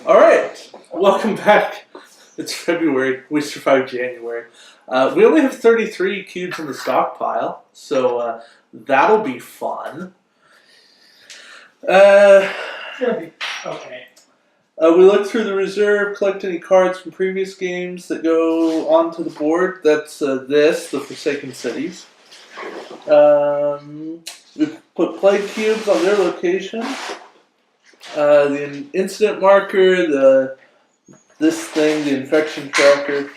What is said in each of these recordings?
Alright, welcome back. It's February, we survived January. We only have 33 cubes in the stockpile, so that'll be fun. Okay. We looked through the reserve, collect any cards from previous games that go onto the board. That's the Forsaken Cities. We've put plague cubes on their location. The incident marker, the infection tracker,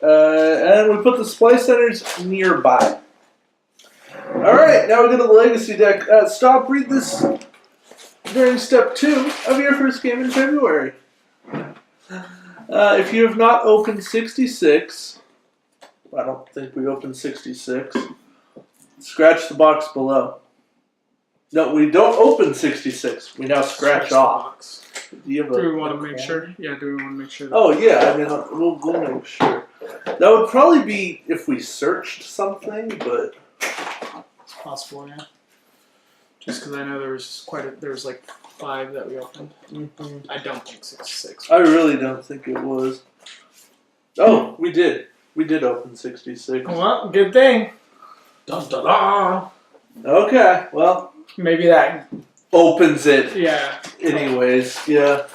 and we put the supply centers nearby. Alright, now we go to the legacy deck. Stop, read this during step 2 of your first game in February. If you have not opened 66, I don't think we opened 66, scratch the box below. No, we don't open 66. We now scratch off. Do we want to make sure? Yeah, do we want to make sure? Oh, yeah, I mean, we'll make sure. That would probably be if we searched something, but... It's possible, yeah. Just because I know there was like 5 that we opened. Mm-hmm. I don't think 66. I really don't think it was. Oh, we did. We did open 66. Well, good thing. Dun, dun, dun. Okay, well... Maybe that opens it. Yeah. Anyways, yeah.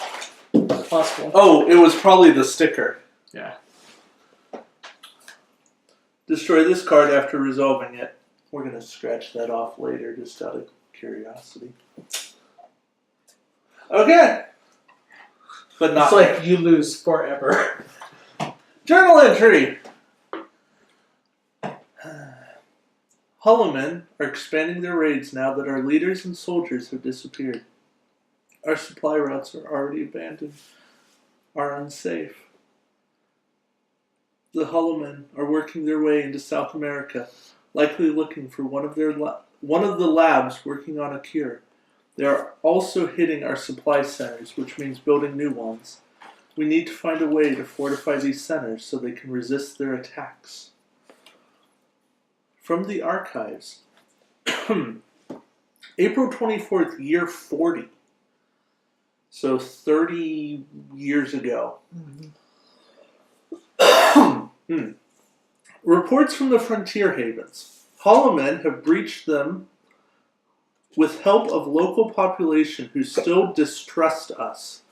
Possible. Oh, it was probably the sticker. Yeah. Destroy this card after resolving it. We're going to scratch that off later, just out of curiosity. Okay. But not... It's like you lose forever. Journal entry! Hollowmen are expanding their raids now that our leaders and soldiers have disappeared. Our supply routes are already abandoned, are unsafe. The Hollowmen are working their way into South America, likely looking for one of the labs working on a cure. They are also hitting our supply centers, which means building new ones. We need to find a way to fortify these centers so they can resist their attacks. From the archives, April 24th, year 40. So 30 years ago. Reports from the frontier havens. Hollowmen have breached them with help of local population who still distrust us.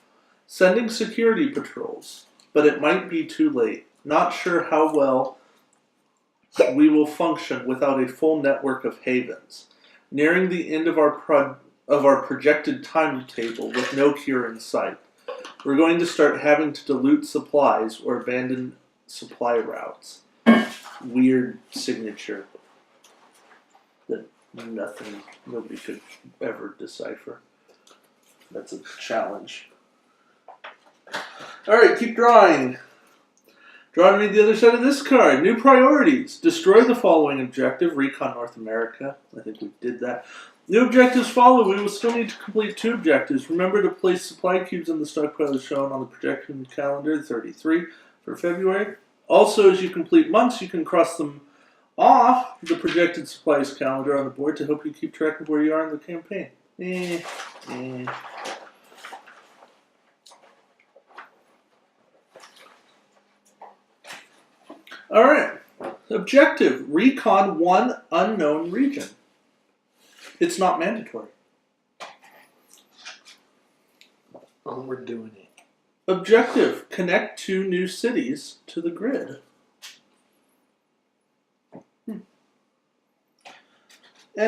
Sending security patrols, but it might be too late. Not sure how well we will function without a full network of havens. Nearing the end of our projected timetable with no cure in sight. We're going to start having to dilute supplies or abandon supply routes. Weird signature that nobody could ever decipher. That's a challenge. Alright, keep drawing. Draw to read the other side of this card. New priorities. Destroy the following objective. Recon North America. I think we did that. New objectives follow. We will still need to complete 2 objectives. Remember to place supply cubes in the stockpile as shown on the projection calendar, 33 for February. Also, as you complete months, you can cross them off the projected supplies calendar on the board to help you keep track of where you are in the campaign. Alright. Objective. Recon 1 unknown region. It's not mandatory. Oh, we're doing it. Objective. Connect 2 new cities to the grid. And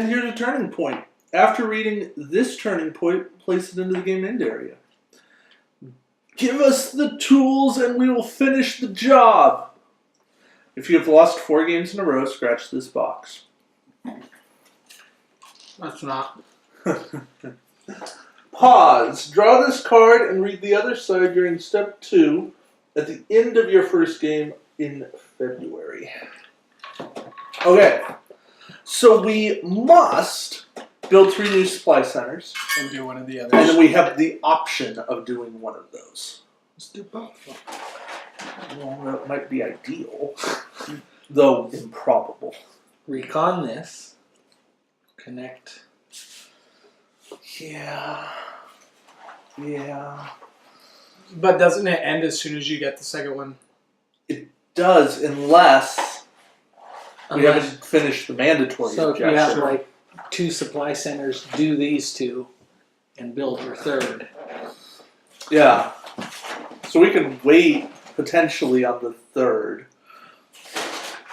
here's a turning point. After reading this turning point, place it into the game end area. Give us the tools and we will finish the job. If you have lost 4 games in a row, scratch this box. That's not. Pause. Draw this card and read the other side during step 2 at the end of your first game in February. Okay. So we must build 3 new supply centers. And do one of the others. And then we have the option of doing one of those. Let's do both. Well, that might be ideal, though improbable. Recon this. Connect. Yeah. But doesn't it end as soon as you get the second one? Does, unless we Unless- haven't finished the mandatory So if you objection. have like 2 supply centers, do these 2 and build your third. Yeah. So we can wait potentially on the third.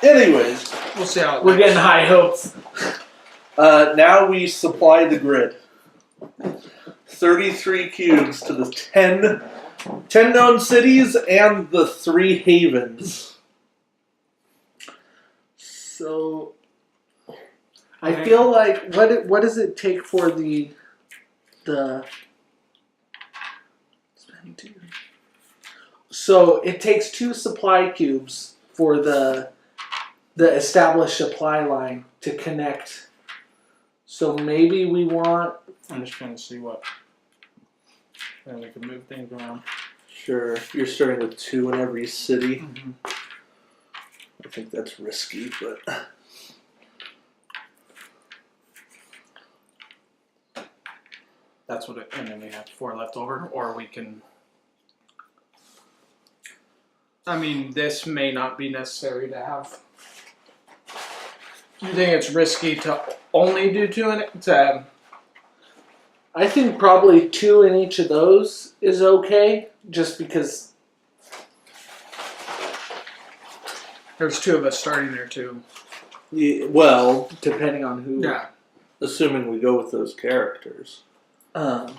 Anyways, We'll see how it We're looks. getting high hopes. now we supply the grid. 33 cubes to the 10 known cities and the 3 havens. So I feel like what does it take for the so it takes 2 supply cubes for the established supply line to connect. So maybe we want I'm just trying to see what. And we can move things around. Sure, you're starting with 2 in every city. Mm-hmm. I think that's risky, but That's what it. And then we have 4 left over, or we can. I mean, this may not be necessary to have. You think it's risky to only do 2 in it? To I think probably 2 in each of those is okay, just because there's 2 of us starting there too. yeah, well, depending on who. Yeah. assuming we go with those characters. Um,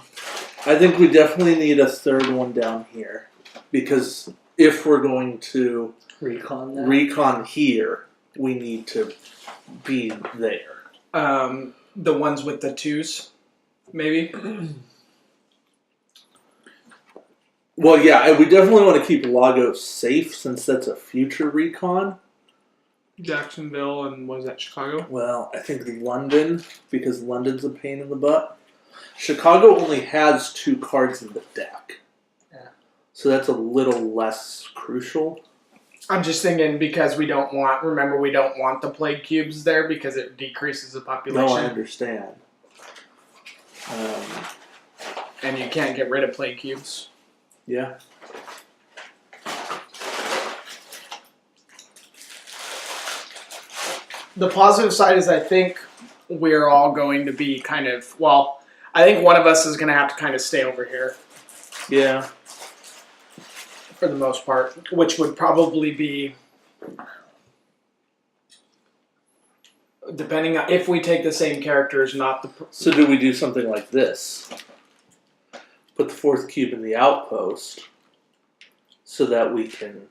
I think we definitely need a third one down here. Because if we're going to recon that. recon here, we need to be there. The ones with the 2s, maybe. Well, yeah, we definitely want to keep Lagos safe since that's a future recon. Jacksonville and was that Chicago? Well, I think London, because London's a pain in the butt. Chicago only has 2 cards in the deck. Yeah. So that's a little less crucial. I'm just thinking because we don't want. Remember, we don't want the plague cubes there because it decreases the population. No, I understand. And you can't get rid of plague cubes. Yeah. The positive side is I think we're all going to be kind of, well, I think one of us is going to have to kind of stay over here Yeah. for the most part, which would probably be, depending on if we take the same characters, not the... So do we do something like this? Put the 4th cube in the outpost so that we can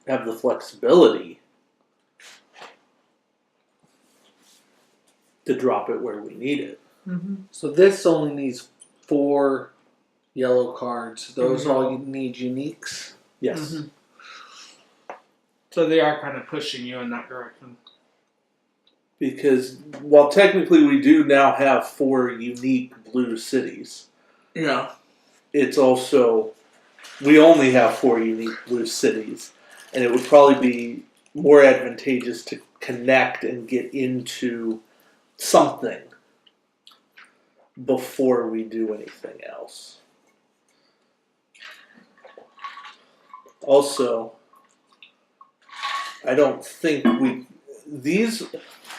have the flexibility to drop it where we need it. So this only needs 4 yellow cards. Those all need uniques. Yes. Mhm. So they are kind of pushing you in that direction. Because while technically we do now have 4 unique blue cities, Yeah. it's also, we only have 4 unique blue cities. And it would probably be more advantageous to connect and get into something before we do anything else. Also, I don't think these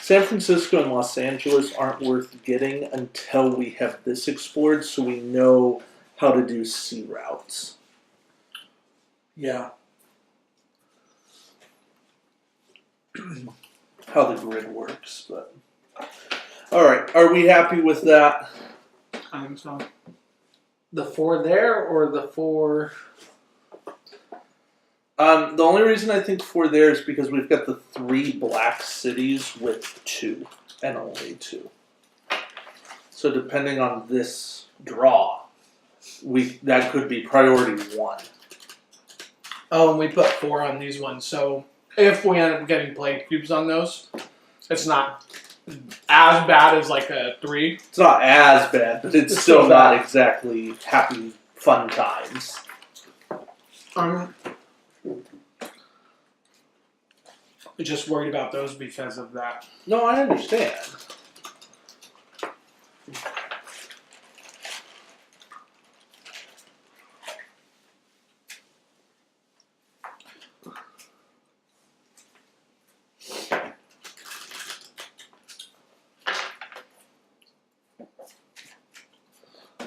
San Francisco and Los Angeles aren't worth getting until we have this explored so we know how to do sea routes. Yeah. How the grid works, but alright, are we happy with that? I think so. The 4 there or the 4... The only reason I think 4 there is because we've got the 3 black cities with 2, and only 2. So depending on this draw, that could be priority 1. Oh, and we put 4 on these ones, so if we end up getting plague cubes on those, it's not as bad as like a 3. It's not as bad, but it's still still not bad. exactly happy, fun times. Just worried about those because of that. No, I understand.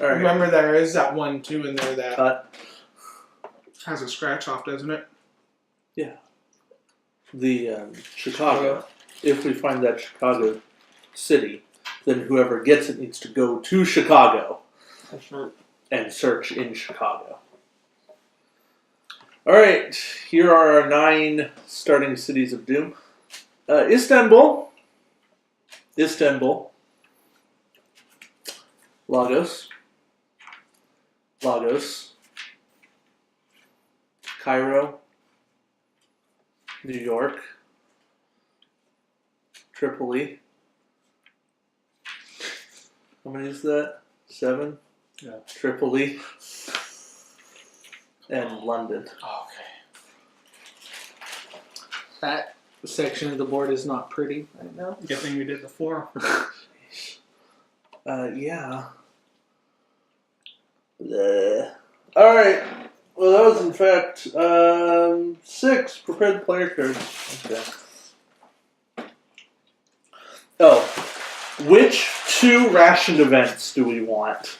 All right. Remember, there is that one too in there that Cut has a scratch off, doesn't it? the Chicago. If we find that Chicago city, then whoever gets it needs to go to Chicago and search in Chicago. All right, here are our 9 starting cities of doom. Istanbul, Lagos, Cairo, New York, Tripoli. How many is that? 7? Yeah. Tripoli. And London. Okay. That section of the board is not pretty right now. Good thing we did the 4. Yeah. Alright. Well, that was in fact 6. Prepare the player cards. Okay. Oh. Which 2 rationed events do we want?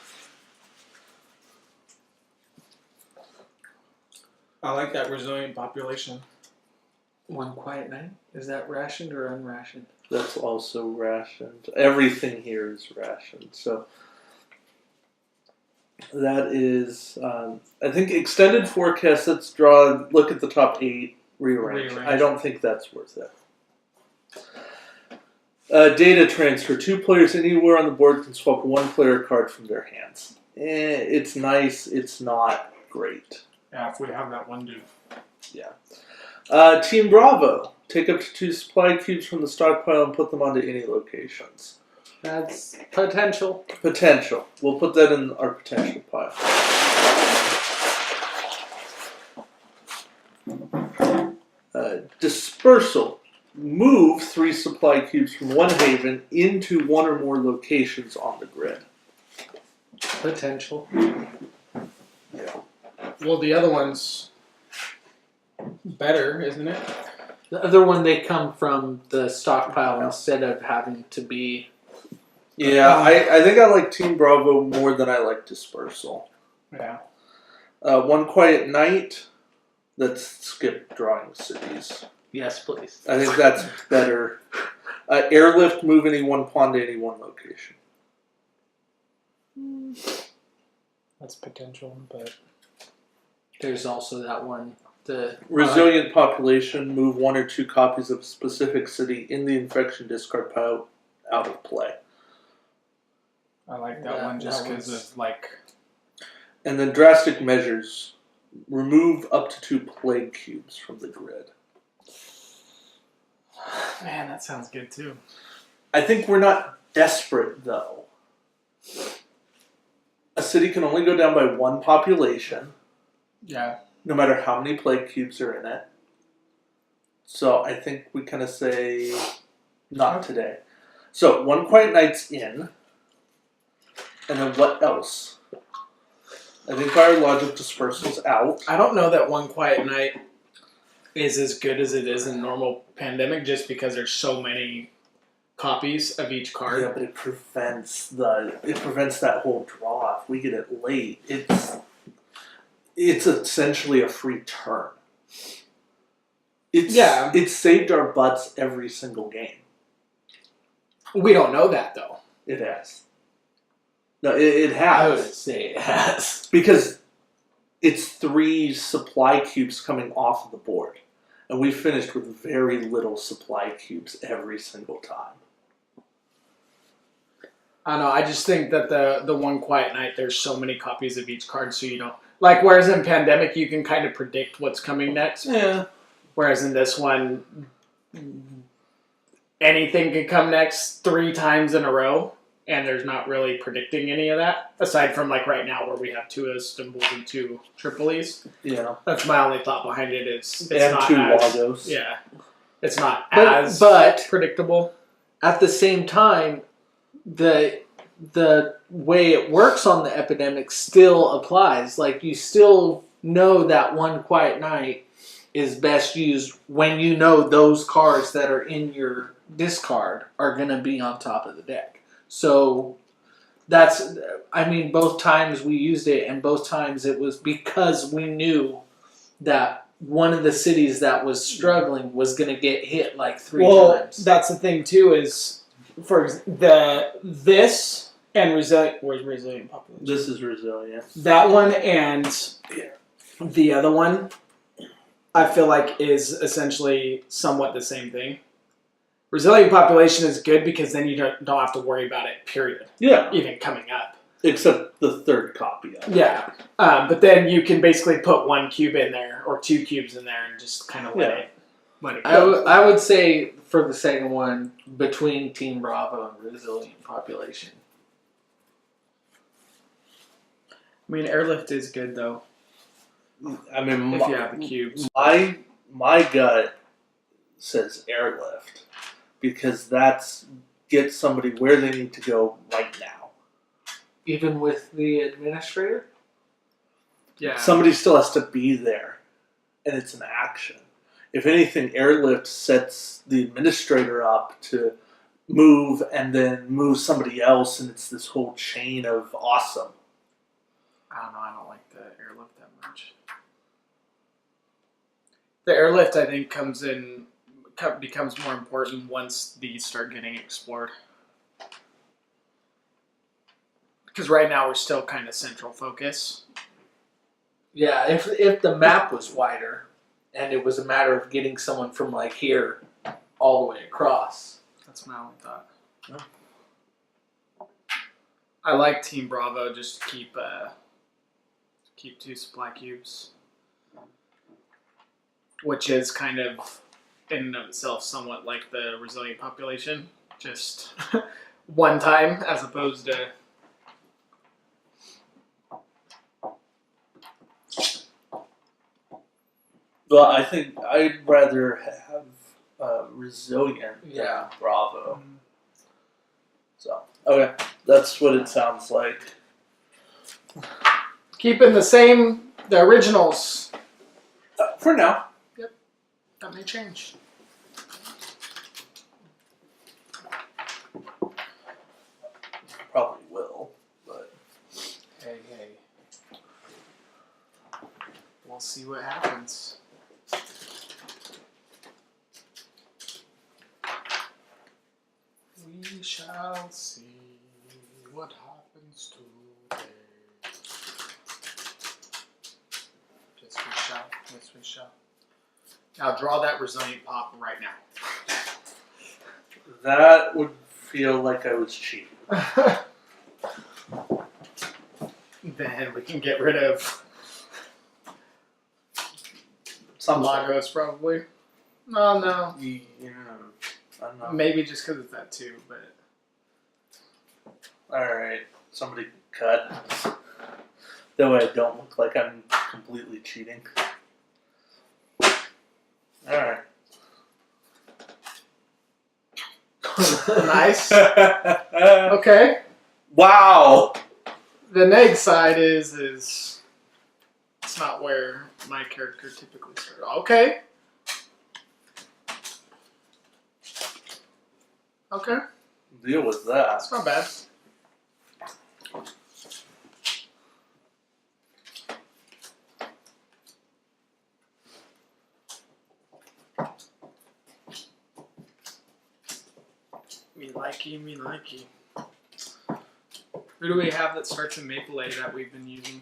I like that resilient population. One Quiet Night? Is that rationed or unrationed? That's also rationed. Everything here is rationed. So that is, I think, extended forecast. Let's look at the top 8, rearrange. Rearrange. I don't think that's worth it. Data transfer. 2 players anywhere on the board can swap 1 player card from their hands. It's nice. It's not great. Yeah, if we have that one dude. Team Bravo. Take up to 2 supply cubes from the stockpile and put them onto any locations. That's potential. Potential. We'll put that in our potential pile. Dispersal. Move 3 supply cubes from one haven into 1 or more locations on the grid. Potential. Well, the other one's better, isn't it? The other one, they come from the stockpile instead of having to be. Yeah, I think I like Team Bravo more than I like Dispersal. Yeah. 1 Quiet Night. Let's skip drawing cities. Yes, please. I think that's better. Airlift, move any 1 pawn to any 1 location. That's potential, but There's also that one. The Resilient population, move 1 or 2 copies of a specific city in the infection discard pile out of play. I like that one just because of like. And then drastic measures, remove up to 2 plague cubes from the grid. Man, that sounds good too. I think we're not desperate though. A city can only go down by 1 population. Yeah. No matter how many plague cubes are in it. So I think we kind of say, not today. So 1 Quiet Night's in. And then what else? I think our logic dispersal's out. I don't know that 1 Quiet Night is as good as it is in normal Pandemic just because there's so many copies of each card. Yeah, but it prevents that whole draw. If we get it late, it's essentially a free turn. It's saved our butts every single game. We don't know that though. It has. No, it has. I would say it has. Because it's 3 supply cubes coming off of the board. And we finished with very little supply cubes every single time. I don't know. I just think that the 1 Quiet Night, there's so many copies of each card, so you don't like. Whereas in Pandemic, you can kind of predict what's coming next. Yeah. Whereas in this one, anything could come next 3 times in a row, and there's not really predicting any of that. Aside from like right now, where we have 2 Istanbuls and 2 Tripolis. Yeah. That's my only thought behind it. It's And not 2 as, Lagos. Yeah, it's not But as predictable. at the same time, the way it works on the epidemic still applies. Like, you still know that 1 Quiet Night is best used when you know those cards that are in your discard are going to be on top of the deck. So both times we used it, and both times it was because we knew that one of the cities that was struggling was going to get hit like 3 times. That's the thing too. Is for this and resilient. Where's resilient population? This is resilient. That one and the other one, I feel like is essentially somewhat the same thing. Resilient population is good because then you don't have to worry about it. Period. Yeah. Even coming up. Except the third copy of it. Yeah, but then you can basically put 1 cube in there or 2 cubes in there and just kind of let it go. I would say for the second one, between Team Bravo and Resilient Population. I mean, airlift is good though I mean, if you have the cubes. My gut says airlift because that's get somebody where they need to go right now. Even with the administrator? Yeah. Somebody still has to be there, and it's an action. If anything, airlift sets the administrator up to move and then move somebody else, and it's this whole chain of awesome. I don't know. I don't like the airlift that much. The airlift, I think, becomes more important once these start getting explored. Because right now we're still kind of central focus. Yeah, if the map was wider and it was a matter of getting someone from like here all the way across. That's my only thought. Yeah. I like Team Bravo just to keep 2 supply cubes. Which is kind of in and of itself somewhat like the resilient population. Just one time as opposed to Well, I think I'd rather have resilient than Yeah. Bravo. So, okay, that's what it sounds like. keeping the originals. For now. That may change. Probably will, but Hey. We'll see what happens. We shall see what happens today. Yes, we shall. Now draw that resilient pop right now. that would feel like I was cheating. Then we can get rid of Some Lagos probably. Oh no. Yeah, I don't know. Maybe just because it's that too, but Alright, somebody cut. That way I don't look like I'm completely cheating. Alright. nice. Okay. Wow! The neg side is it's not where my character typically starts. Okay. Okay. Deal with that. That's not bad. Me likey. Who do we have that starts in Maple A that we've been using?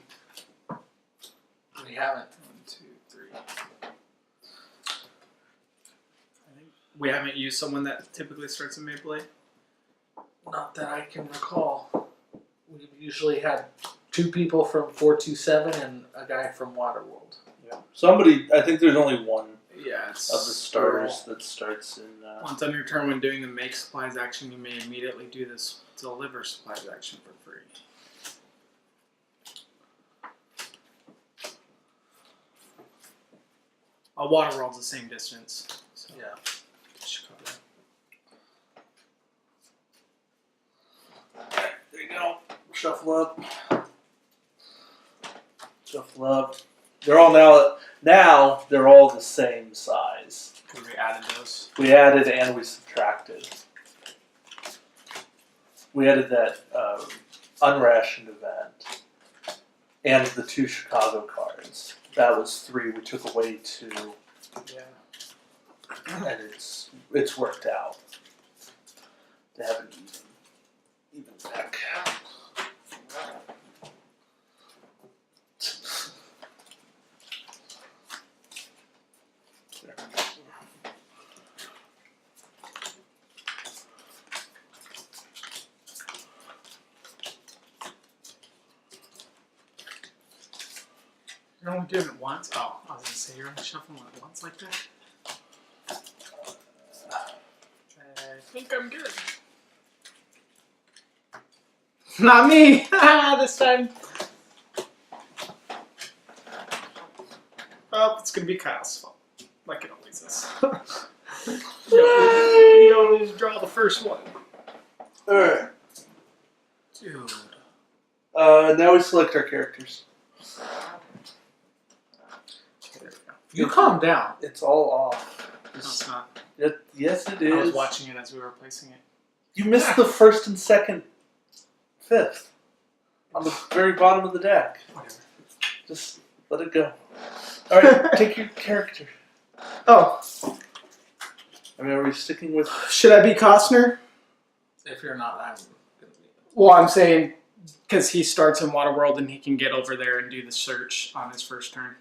We haven't. 1, 2, 3. I think we haven't used someone that typically starts in Maple A. Not that I can recall. We've usually had 2 people from 427 and a guy from Waterworld. Yeah. Somebody, I think there's only one Yeah, it's of the starters that starts in. Once on your turn when doing the make supplies action, you may immediately do this deliver supplies action for free. Waterworld's the same distance. So Yeah. should cover that. There you go. Shuffle up. Shuffle up. They're all now they're all the same size. Because we added those. We added and we subtracted. We added that unrationed event, and the 2 Chicago cards. That was 3. We took away 2, Yeah. and it's worked out. They have an even deck. You're only doing it once? Oh, I was gonna say you're only shuffling it once like that? I think I'm good. Not me. This time. Oh, it's gonna be Kyle's fault, like it always is. You always draw the first one. Alright. Dude. Now we select our characters. Okay, there we go. You calm down. It's all off. No, it's not. Yes, it I was is. watching it as we were placing it. You missed the 1st and 2nd, 5th. On the very bottom of the deck. Whatever. Just let it go. Alright, take your character. Oh, I mean, are we sticking with... should I be Costner? If you're not, I'm gonna be. Well, I'm saying because he starts in Waterworld and he can get over there and do the search on his first turn.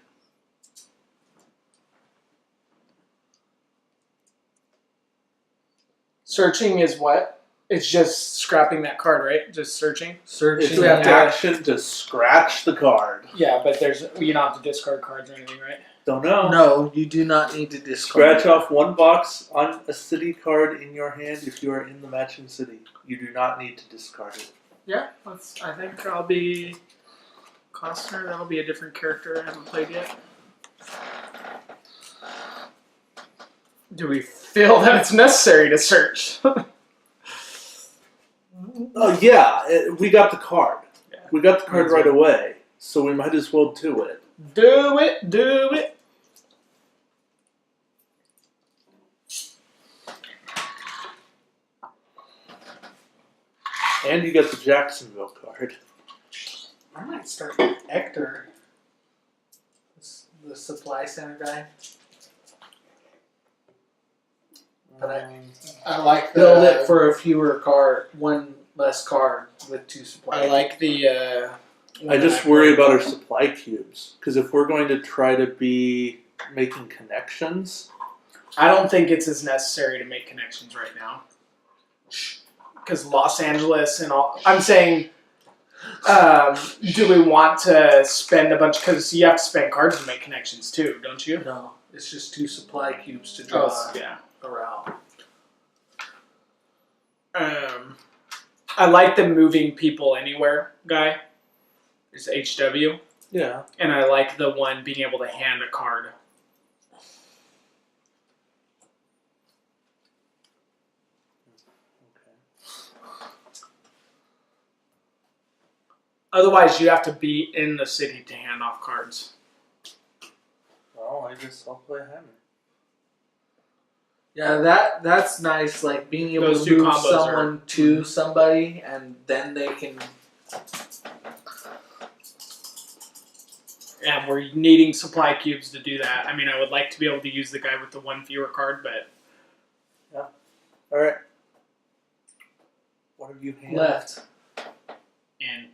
Searching is what? It's just scrapping that card, right? Just searching. It's Searching. we have an to- action to scratch the card. Yeah, but you don't have to discard cards or anything, right? Don't know. No, you do not need to discard. Scratch off 1 box on a city card in your hand if you are in the matching city. You do not need to discard it. Yeah, I think I'll be Costner. That'll be a different character I haven't played yet. Do we feel that it's necessary to search? We got the card. Yeah. We got the card right away, so we might as well do it. Do it. And you got the Jacksonville card. I might start with Hector, the supply center guy. But I like build it for a fewer card, 1 less card with 2 supply. I like the. I just worry about our supply cubes, because if we're going to try to be making connections, I don't think it's as necessary to make connections right now. Because Los Angeles and all. I'm saying, do we want to spend a bunch? Because you have to spend cards to make connections too, don't you? No, it's just 2 supply cubes to draw yeah. a route. I like the moving people anywhere guy. It's HW. yeah. And I like the one being able to hand a card. Otherwise, you have to be in the city to hand off cards. Well, I'll play Hammer. Yeah, that's nice. Like being able Those to 2 move combos someone to somebody, and then they can. And we're needing supply cubes to do that. I mean, I would like to be able to use the guy with the 1 fewer card, but Alright. What have you handed? Left. in.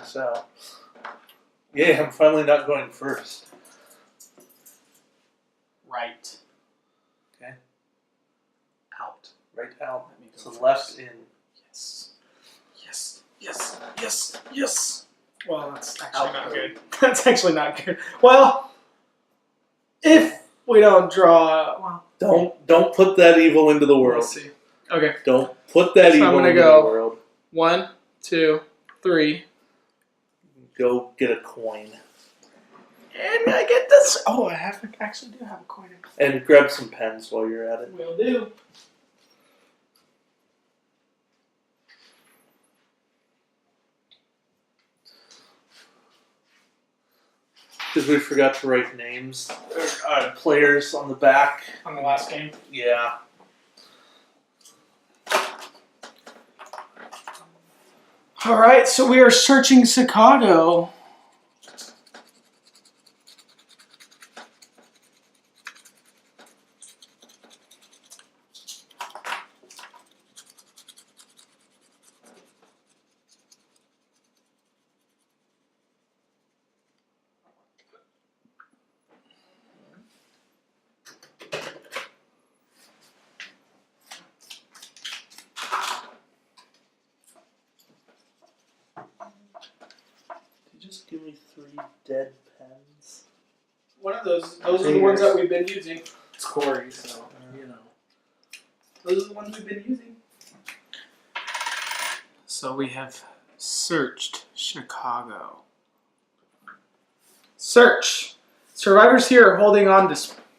So, yeah, I'm finally not going first. Right. Out. Right out. Let me go So first. left in. Yes. Yes. Yes. Yes. Yes. Well, that's actually Out. not good. That's actually not good. Well, if we don't draw, well, Don't put that evil into the we'll world. see. Okay. Don't put that So I'm evil gonna into go- the world. 1, 2, 3. Go get a coin. And I get this. Oh, I actually do have a coin. And grab some pens while you're at it. Will do. Because we forgot to write names, players on the back. On the last game. Yeah. All right, so we are searching Chicago. Did you just give me 3 dead pens? One of those are the ones that we've been using. It's Corey, so you know. Those are the ones we've been using. So we have searched Chicago. Search. Survivors here are holding on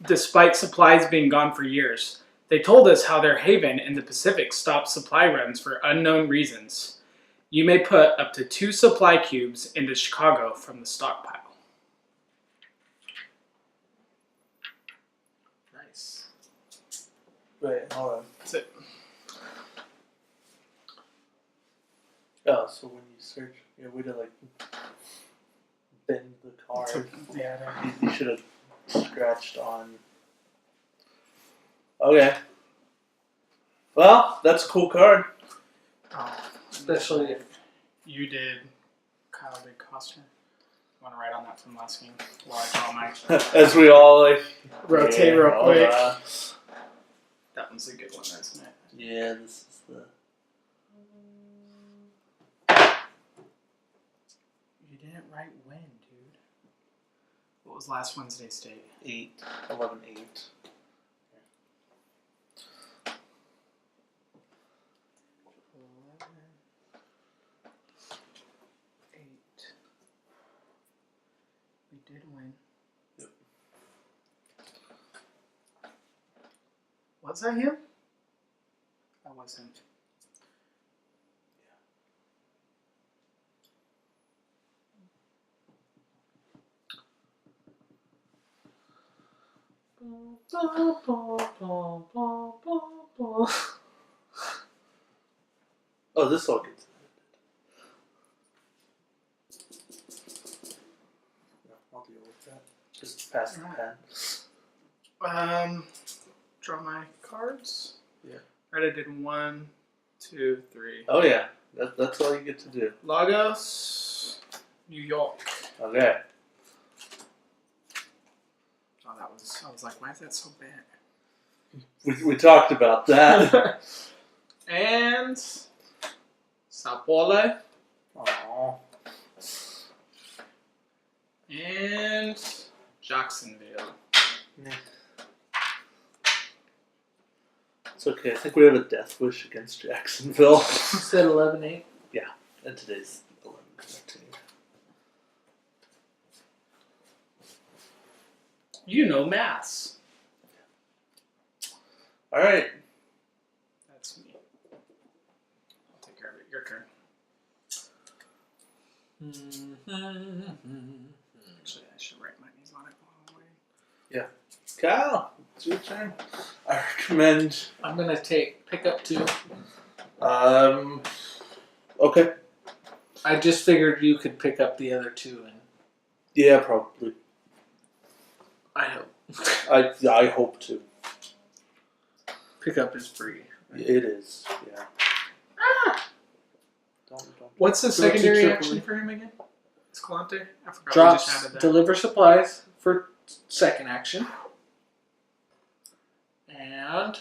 despite supplies being gone for years. They told us how their haven in the Pacific stopped supply runs for unknown reasons. You may put up to 2 supply cubes into Chicago from the stockpile. Nice. Wait, hold on. That's it. Oh, so when you search, way to like bend the card. Yeah. You should have scratched on. Okay. Well, that's a cool card. Especially if You did. Kyle did Costner. I want to write on that from last game while I draw my. As we all like Rotate real hold quick. on. That one's a good one, isn't it? Yeah, this is the. You didn't write when, dude. What was last Wednesday's date? 8, 11, 8. 8. We did win. Yep. Was that him? That was him. Oh, this all gets. No, I'll deal with that. Just pass the pen. Draw my cards. Yeah. Right, I did 1, 2, 3. Oh yeah, that's all you get to do. Lagos, New York. Okay. Oh, that was. I was like, why is that so bad? We talked about that. And Sao Paulo Aww. and Jacksonville. It's okay. I think we have a death wish against Jacksonville. you said 11-8. And today's 11/13. You know maths. All right. That's me. I'll take care of it. Your turn. Actually, I should write my names on it while I'm waiting. Kyle, it's your turn. I recommend. I'm gonna pick up 2. Okay. I just figured you could pick up the other 2, and Yeah, probably. I hope I hope to. pick up is free. It is. Yeah. Don't. What's the Go to secondary Tripoli. action for him again? Escalante? I forgot. We Drops just added that. deliver supplies for second action, and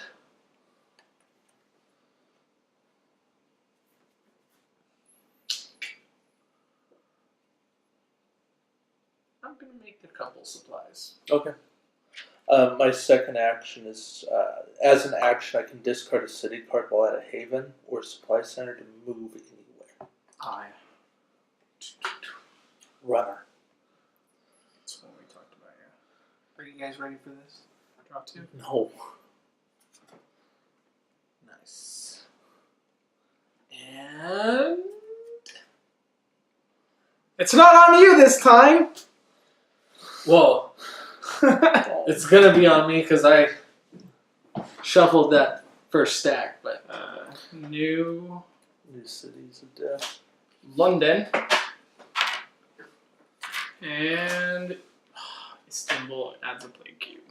I'm gonna make a couple supplies. Okay. My second action is, as an action, I can discard a city card while at a haven or supply center to move anywhere. Aye. Runner. That's what we talked about, yeah. Are you guys ready for this? Draw 2? No. Nice. And It's not on you this time. whoa, it's gonna be on me because I shuffled that first stack, but New New cities of death. London, and Istanbul adds a plague cube.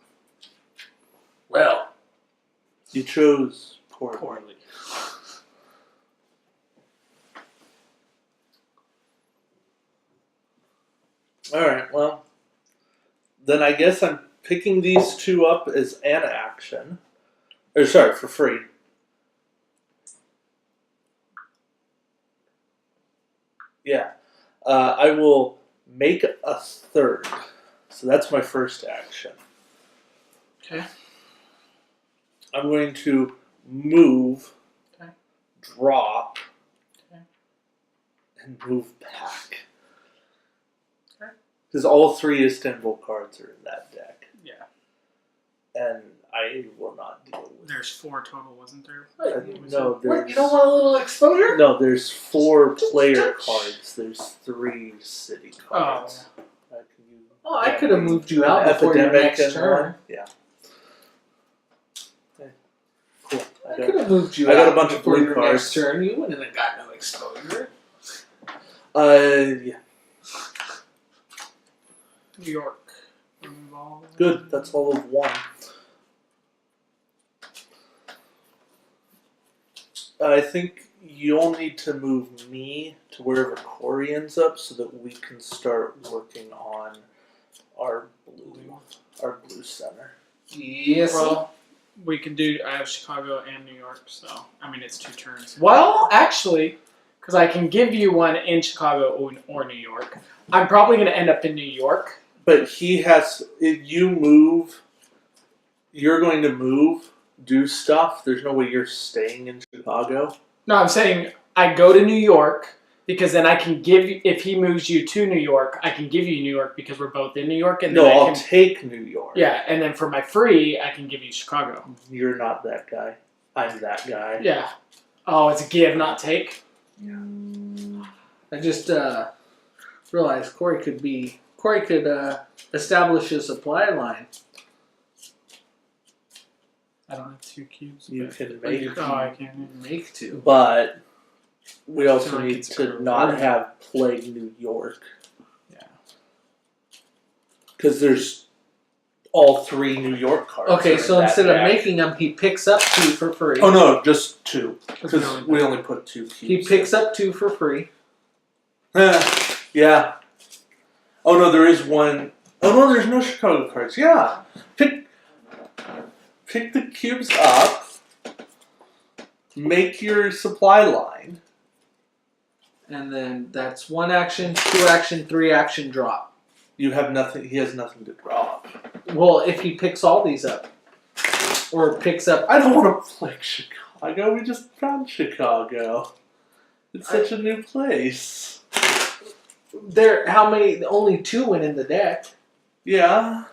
Well, You chose poorly. Poorly. Alright, well, then I guess I'm picking these two up as an action. Or, sorry, for free. Yeah. I will make a third. So that's my first action. Okay. I'm going to move, Okay. drop, Okay. and move back. Okay. Because all three Istanbul cards are in that deck. Yeah. And I will not deal with There's 4 total, wasn't there? No, what, there's you don't want a little exposure? no. There's 4 player cards. There's 3 city cards. Can you, Oh, I could have moved you out before your Epidemic next and turn. one. Yeah. Okay. Cool. I could have moved you I got out a bunch of before blue your cards. next turn. You wouldn't have got no exposure. Yeah. New York. Involved. Good. That's all of 1. I think you'll need to move me to wherever Corey ends up, so that we can start working on our blue center. Yes. Well, we can do. I have Chicago and New York, so I mean it's 2 turns. Well, actually, because I can give you one in Chicago or New York. I'm probably going to end up in New York. But he has. If you move, you're going to move, do stuff. There's no way you're staying in Chicago. No, I'm saying I go to New York because then I can give you, if he moves you to New York, I can give you New York because we're both in New York. And No, then I I'll can, take New York. yeah, and then for my free, I can give you Chicago. You're not that guy. I'm that guy. Yeah. Oh, it's a give, not take. I just realized Corey could establish a supply line. I don't have 2 cubes. You but- can But make, you Oh, I can. make two. but we also like need it's to a not reward. have play New York. Yeah. Because there's all 3 New York cards. Okay, are so in that instead of deck. making them, he picks up 2 for free. Oh no, just 2. Because we Because only- we only put 2 cubes. He picks up 2 for free. Yeah. Oh no, there is one. Oh no, there's no Chicago cards. Yeah. Pick the cubes up. Make your supply line. And then that's 1 action, 2 action, 3 action drop. You have nothing. He has nothing to drop. Well, if he picks all these up. Or picks up. I don't want to play Chicago. We just found Chicago. It's such a new place. How many? Only 2 went in the deck. Yeah.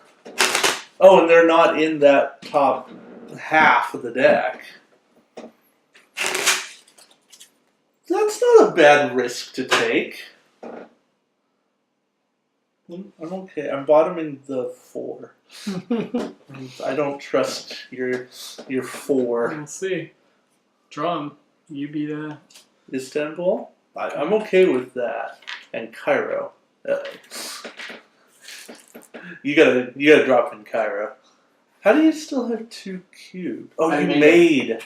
Oh, and they're not in that top half of the deck. That's not a bad risk to take. I'm okay. I'm bottoming the 4. I don't trust your 4. We'll see. Draw 'em. You be the. Istanbul? I'm okay with that. And Cairo. You gotta drop in Cairo. How do you still have 2 cubes? Oh, I you made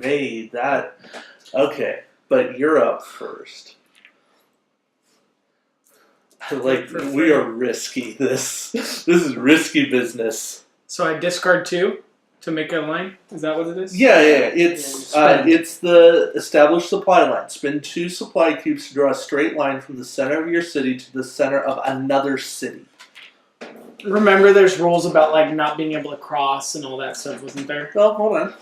made that. Okay, but you're up first. Like, we are risky. This is risky business. So I discard 2 to make a line. Is that what it is? Yeah. It's the established supply line. Spend 2 supply cubes to draw a straight line from the center of your city to the center of another city. Remember, there's rules about like not being able to cross and all that stuff, wasn't there? Well, hold on.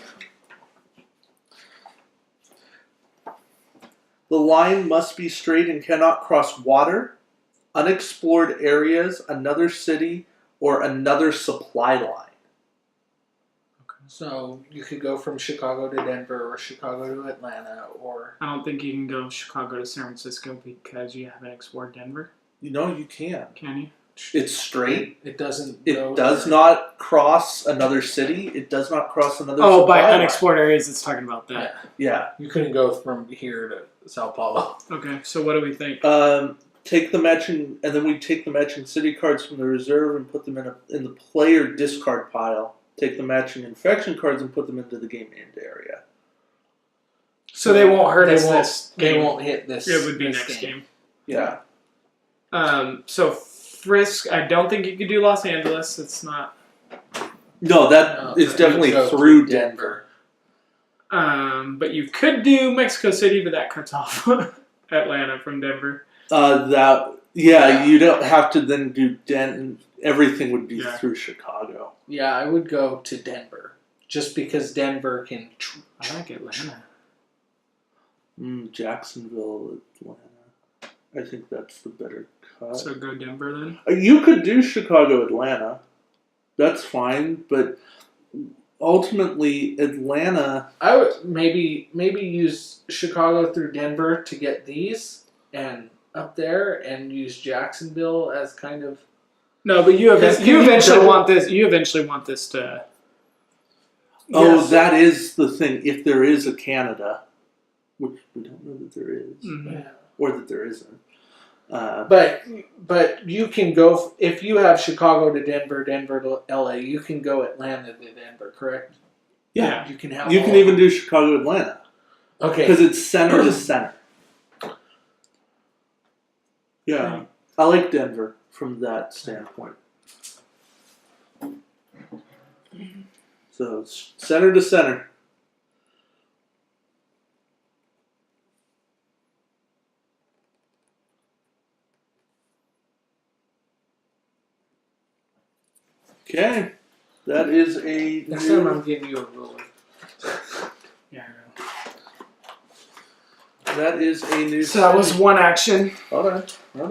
The line must be straight and cannot cross water, unexplored areas, another city, or another supply line. So you could go from Chicago to Denver or Chicago to Atlanta or. I don't think you can go Chicago to San Francisco because you haven't explored Denver. You know, you can. Can you? It's straight. It doesn't. It does not cross another city. It does not cross another Oh, supply by line. unexplored areas, it's talking about that. Yeah. You couldn't go from here to Sao Paulo. Okay, so what do we think? Take the matching, and then we take the matching city cards from the reserve and put them in the player discard pile. Take the matching infection cards and put them into the game end area. So they won't hurt us won't, this They game. won't hit this. It would be this next game. Yeah. So Frisk, I don't think you could do Los Angeles. It's not. No, that No, is but definitely you go through Denver. But you could do Mexico City, but that cuts off Atlanta from Denver. You don't have to then do Denton. Everything would be Yeah. through Chicago. Yeah, I would go to Denver. Just because Denver can... I like Atlanta. Jacksonville, Atlanta. I think that's the better cut. So go Denver then. You could do Chicago, Atlanta. That's fine, but ultimately, Atlanta. I would maybe use Chicago through Denver to get these, and up there, and use Jacksonville as kind of... No, but you Because eventually you- want this. You eventually want this to. Oh, Yes. that is the thing. If there is a Canada, which we don't know that there is, Yeah. or that there isn't. But you can go if you have Chicago to Denver, Denver to LA. You can go Atlanta to Denver, correct? Yeah. You can have. You all- can even do Chicago, Atlanta, Okay. because it's center to center. Yeah, I like Denver from that standpoint. So it's center to center. Okay, that is a Next time new, I'm getting you a ruler. Yeah. that is a new. So that was one action. Hold on. We're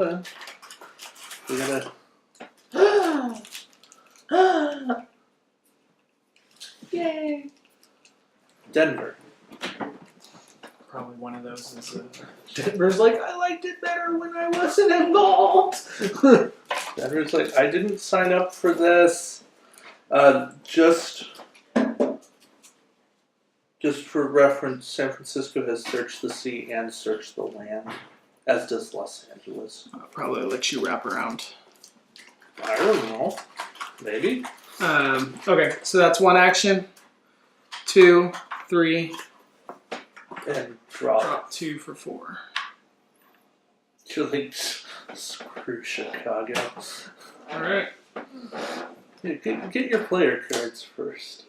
gonna. Yay! Denver. Probably one of those is. Denver's like, I liked it better when I wasn't involved. Denver's like, I didn't sign up for this. Just for reference, San Francisco has searched the sea and searched the land, as does Los Angeles. I'll probably let you wrap around. I don't know. Maybe. Okay, so that's one action. 2, 3, And drop. drop 2 for 4. You're like, screw Chicago. All right. Get your player cards first.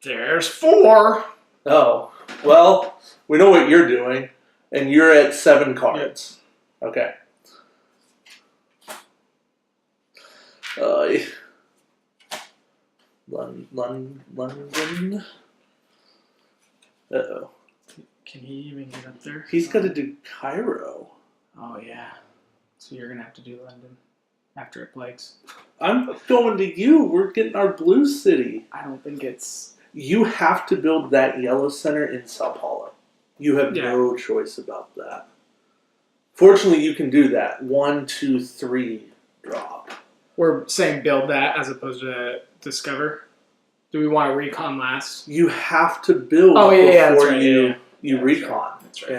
There's 4. Oh, well, we know what you're doing, and you're at 7 cards. Okay. London. Uh-oh. Can he even get up there? He's got to do Cairo. Oh yeah. So you're gonna have to do London after it plays. I'm going to you. We're getting our blue city. I don't think it's. You have to build that yellow center in Sao Paulo. You have Yeah. no choice about that. Fortunately, you can do that. 1, 2, 3 drop. We're saying build that as opposed to discover. Do we want to recon last? You have to build Oh yeah, that's before right. you Yeah. you Yeah, recon. That's right.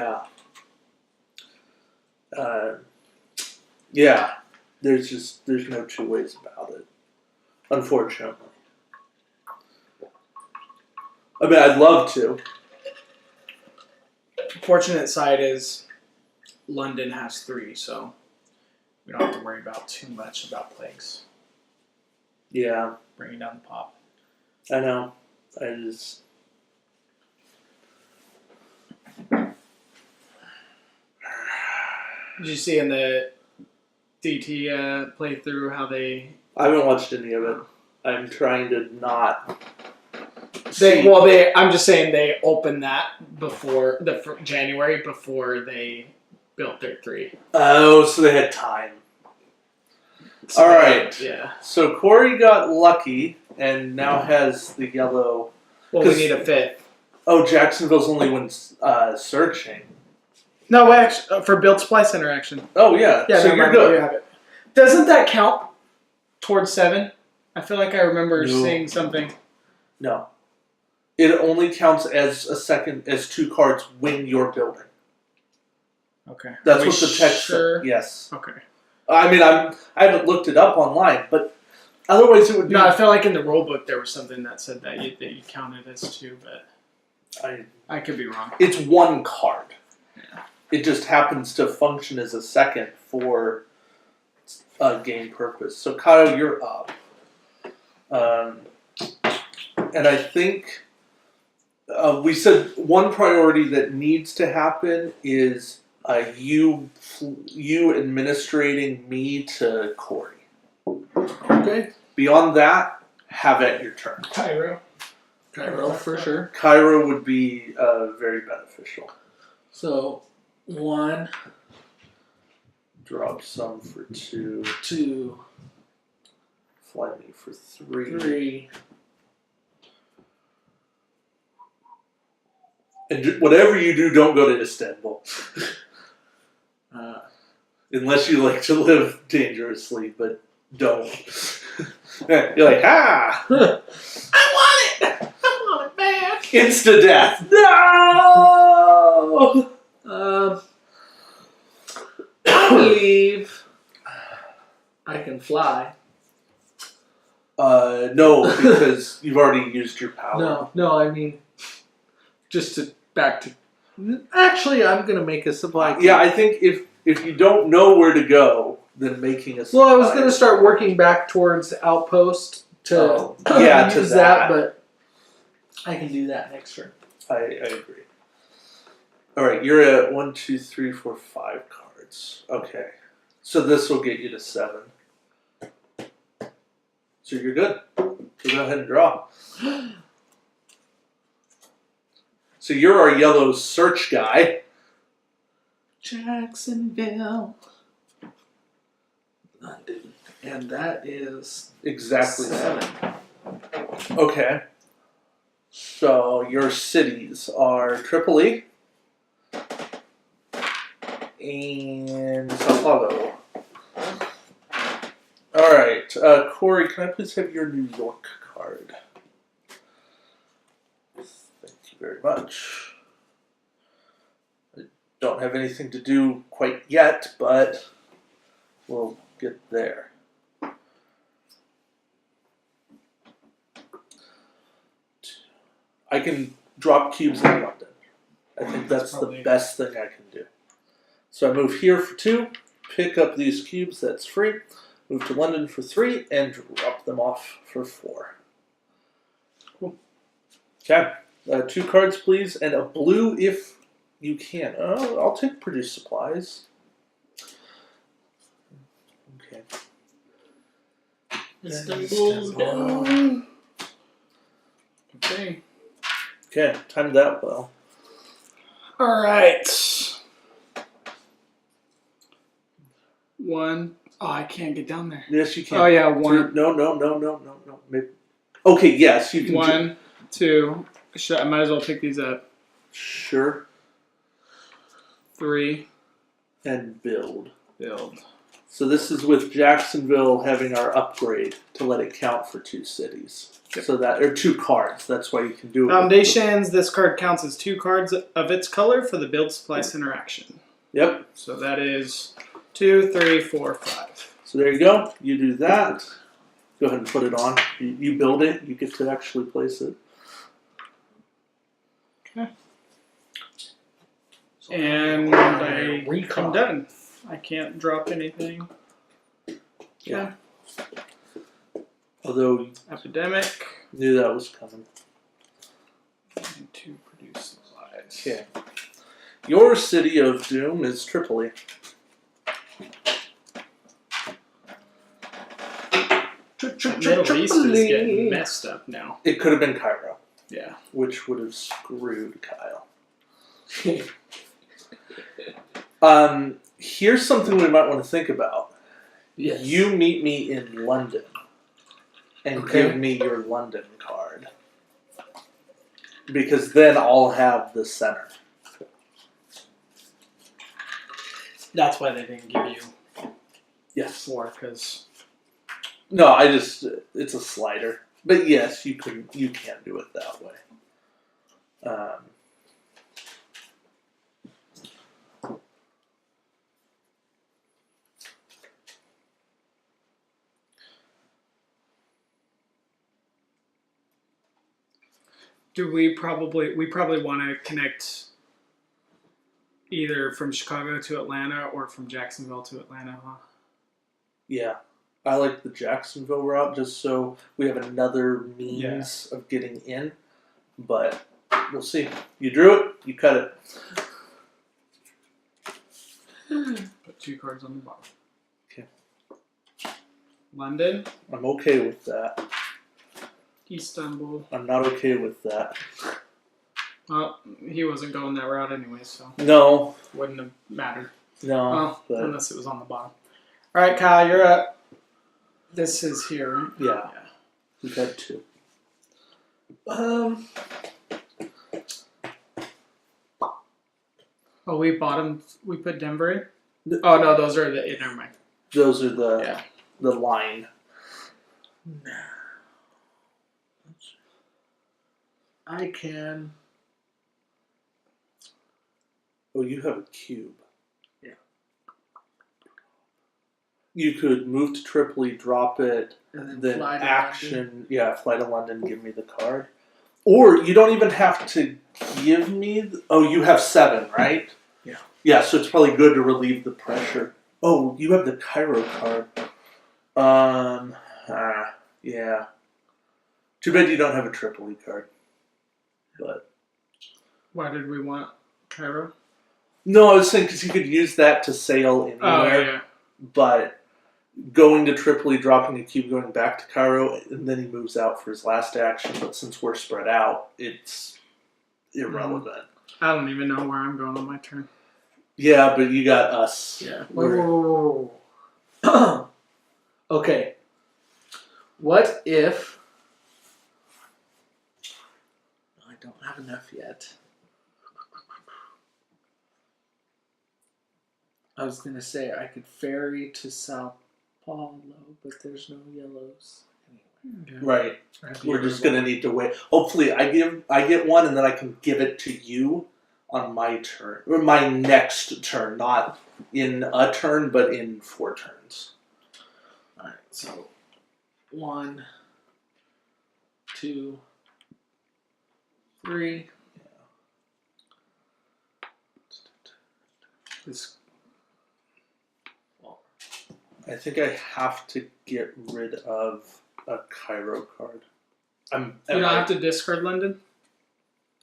Yeah. Yeah. There's no two ways about it. Unfortunately. I mean, I'd love to. Fortunate side is London has 3, so we don't have to worry about too much about plagues Yeah, bringing down the pop. I know. I just. Did you see in the DT playthrough how they I haven't watched any of it. I'm trying to not. I'm just saying they opened that before January before they built their 3. Oh, so they had time. So All right. Yeah. So Corey got lucky and now has the yellow. Well, we 'Cause- need a 5th. Oh, Jacksonville's only when searching. No, actually, for build supply center action. Oh yeah. Yeah, so never you're mind, good. you have it. Doesn't that count towards 7? I feel like I remember No. seeing something. No. It only counts as as 2 cards when you're building. Okay. That's Are we what the text sure? said. Yes. Okay. I mean, I haven't looked it up online, but otherwise it would be. No, I feel like in the rule book there was something that said that you counted as 2, but I could be wrong. It's 1 card. Yeah. It just happens to function as a second for a game purpose. So Kyle, you're up. And I think we said one priority that needs to happen is you administrating me to Corey. Okay. Beyond that, have at your turn. Cairo. Cairo for sure. Cairo would be very beneficial. So 1, Drop some for 2. 2, Fly me for 3. 3. And whatever you do, don't go to Istanbul. Uh, Unless you like to live dangerously, but don't. You're like, ha! I want it back. Insta death. No! I believe I can fly. No, because you've already used your power. No, I mean, just to back to. Actually, I'm gonna make a supply. Yeah, I think if you don't know where to go, then making a supply. Well, I was gonna start working back towards outpost to to use that. but I can do that next turn. I agree. All right, you're at 1, 2, 3, 4, 5 cards. Okay, so this will get you to 7. So you're good. So go ahead and draw. So you're our yellow search guy. Jacksonville, London, and that is Exactly 7. Okay. So your cities are Tripoli and Sao Paulo. All right, Corey, can I please have your New York card? Thank you very much. I don't have anything to do quite yet, but we'll get there. I can drop cubes in London. I think that's the probably- best thing I can do. So I move here for 2, pick up these cubes, that's free. Move to London for 3, and drop them off for 4. Cool. Okay. 2 cards, please, and a blue if you can. I'll take produce supplies. Okay. Istanbul's down. Okay. Okay, timed that well. All right. 1. Oh, I can't get down there. Yes, you can. Oh yeah, 2, 1. no. Maybe. Okay, yes, you can. 1, 2. I might as well pick these up. Sure. 3. And build. Build. So this is with Jacksonville having our upgrade to let it count for 2 cities. Yep. So that, or 2 cards. That's why you can do it. Foundations. This card counts as 2 cards of its color for the build supply center action. Yep. So that is 2, 3, 4, 5. So there you go. You do that. Go ahead and put it on. You build it. You get to actually place it. Okay. And I'm done. I can't drop anything. Yeah. Although you Epidemic. knew that was coming. And 2 produce supplies. Okay. Your city of doom is Tripoli. Middle East is getting messed up now. It could have been Cairo, Yeah. which would have screwed Kyle. Here's something we might want to think about. Yes. You meet me in London and Okay. give me your London card. Because then I'll have the center. That's why they didn't give you Yes. 4, because No, it's a slider. But yes, you can do it that way. Um, Do we probably want to connect either from Chicago to Atlanta or from Jacksonville to Atlanta, huh? yeah, I like the Jacksonville route just so we have another means of getting in. But we'll see. You drew it, you cut it. Put 2 cards on the bottom. Okay. London, I'm okay with that. Istanbul. I'm not okay with that. Well, he wasn't going that route anyway, so No, wouldn't have mattered. no. Well, but unless it was on the bottom. All right, Kyle, you're up. This is here, right? yeah, we've had 2. Oh, we put Denver in? Oh, no, those are the, never mind. Those are the Yeah. the line. I can. Oh, you have a cube. Yeah. You could move to Tripoli, drop it, And then fly to action. London. Yeah, fly to London, give me the card. Or you don't even have to give me. You have 7, right? Yeah. Yeah, so it's probably good to relieve the pressure. Oh, you have the Cairo card. Yeah. Too bad you don't have a Tripoli card. But Why did we want Cairo? no, I was saying because you could use that to sail anywhere. Oh, yeah. But going to Tripoli, dropping a cube, going back to Cairo, and then he moves out for his last action. But since we're spread out, it's irrelevant. I don't even know where I'm going on my turn. Yeah, but you got us. Yeah. Whoa. Okay. What if I don't have enough yet? I was gonna say I could ferry to Sao Paulo, but there's no yellows anywhere. Right. We're just gonna need to wait. Hopefully, I get one, and then I can give it to you on my turn, or my next turn, not in a turn, but in 4 turns. Alright, so 1, 2, 3. This, I think I have to get rid of a Cairo card. you don't have to discard London?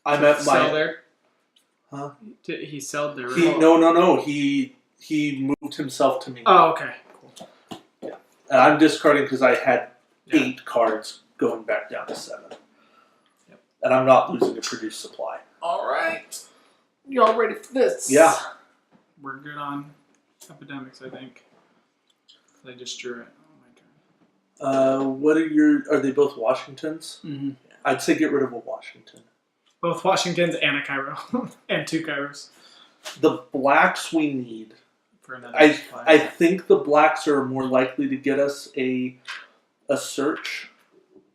I'm at Sell my. there? Huh? He sold there. He right? no. He moved himself to me, Oh, okay. Cool. and I'm discarding because I had Yeah. 8 cards going back down to 7. Yep. And I'm not losing a produce supply. Alright. Y'all ready for this? Yeah. We're good on epidemics, I think. I just drew it on my turn. What are they both Washingtons? Mm-hmm. I'd say get rid of a Washington. Both Washingtons and a Cairo. And 2 Kairos The blacks we need. for another I supply. think the blacks are more likely to get us a search,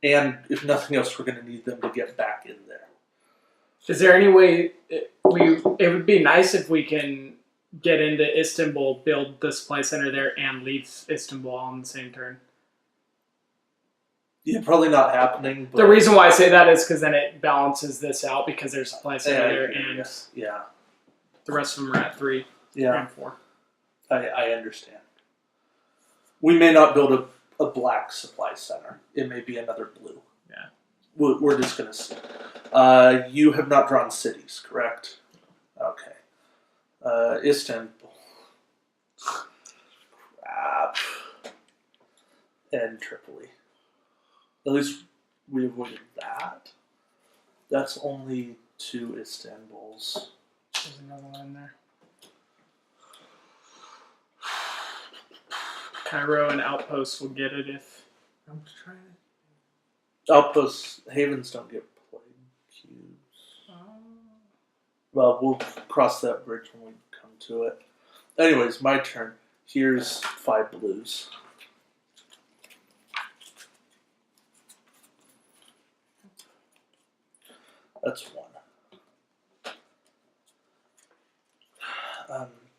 and if nothing else, we're going to need them to get back in there. Is there any way it would be nice if we can get into Istanbul, build the supply center there, and leave Istanbul on the same turn? Yeah, probably not happening. But The reason why I say that is because then it balances this out because there's a supply center Yeah, there, and yeah, the rest of them are at 3 yeah. and 4. I understand. We may not build a black supply center. It may be another blue. Yeah. We're just going to see. You have not drawn cities, correct? Okay. Istanbul. Crap. And Tripoli. At least we avoided that. That's only 2 Istanbuls. There's another one in there. Cairo and Outpost will get it if. I'm trying Outposts, Havens don't get played cubes. Well, we'll cross that bridge when we come to it. Anyways, my turn. Here's 5 blues. That's 1.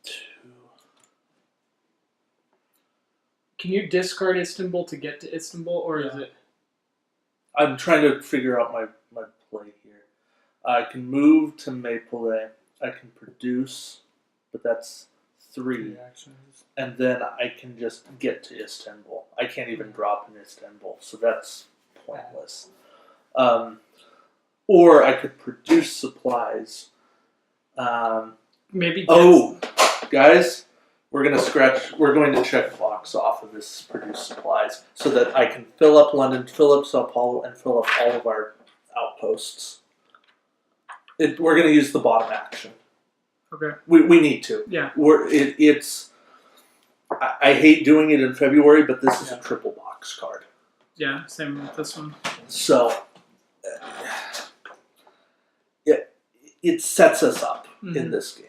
Two. Can you discard Istanbul to get to Istanbul, or is it? I'm trying to figure out my play here. I can move to Maple. I can produce, but that's 3. Actions. And then I can just get to Istanbul. I can't even drop in Istanbul, so that's pointless. Or I could produce supplies. Maybe. Oh, guys, we're going to check box off of this produce supplies so that I can fill up London, fill up Sao Paulo, and fill up all of our outposts. We're going to use the bottom action. Okay. We need to. Yeah. I hate doing it in February, but this is a triple box card. Yeah. Same with this one. So it sets us up in this game.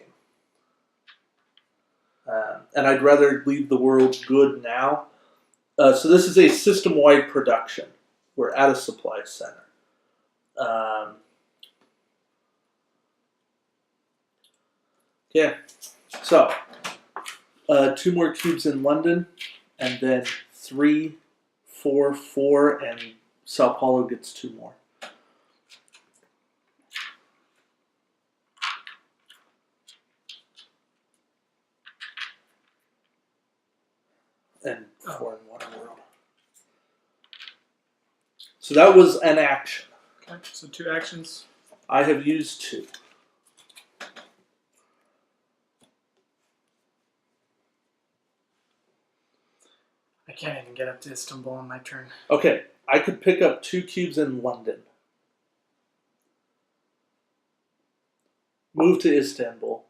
And I'd rather leave the world good now. So this is a system-wide production. We're at a supply center. Yeah. So 2 more cubes in London, and then 3, 4, 4, and Sao Paulo gets 2 more. And 4 in Waterworld. So that was an action. Okay. So 2 actions. I have used 2. I can't even get up to Istanbul on my turn. Okay, I could pick up 2 cubes in London. Move to Istanbul.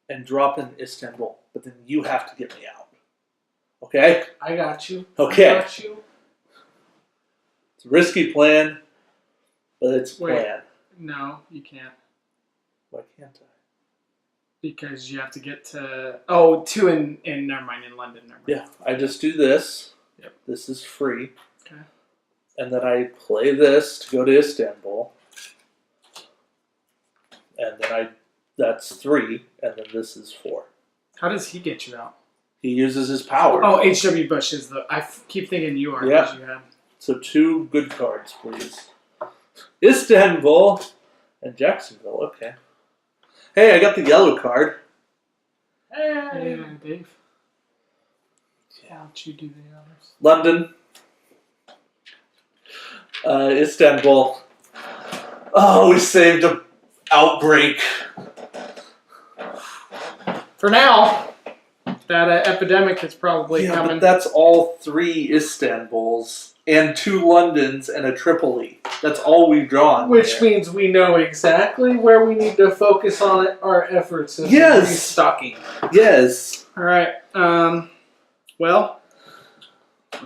And drop in Istanbul. But then you have to get me out. Okay? I got you. Okay. I got you. It's a risky plan, but it's a Wait. plan. No, you can't. Why can't I? Because you have to get to 2 in never mind, in London. Never mind. Yeah, I just do this. Yep. This is free. Okay. And then I play this to go to Istanbul. And then that's 3, and then this is 4. How does he get you out? He uses his power. Oh, H.W. Bush is the. Keep thinking you are. Yeah. Because you had. So 2 good cards, please. Istanbul and Jacksonville, okay. Hey, I got the yellow card. Hey. Yeah, Dave. Yeah, why don't you do the honors? London. Istanbul. Oh, we saved an outbreak. For now, that epidemic is probably Yeah, coming. but that's all 3 Istanbuls and 2 Londons and a Tripoli. That's all we've drawn. Which there. means we know exactly where we need to focus on our efforts of Yes. restocking. Yes. All right. Well,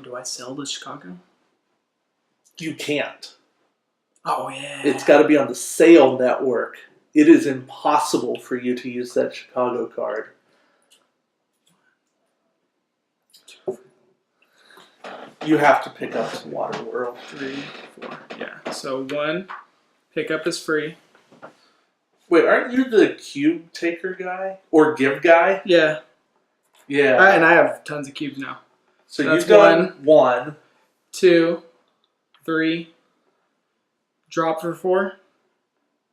do I sell to Chicago? You can't. Oh yeah. It's got to be on the sale network. It is impossible for you to use that Chicago card. You have to pick up some Waterworld. 3, 4. Yeah. So 1 pickup is free. Wait, aren't you the cube taker guy? Or give guy? Yeah. Yeah. And I have tons of cubes now. So that's you've done 1. 2, 3. Drop for 4.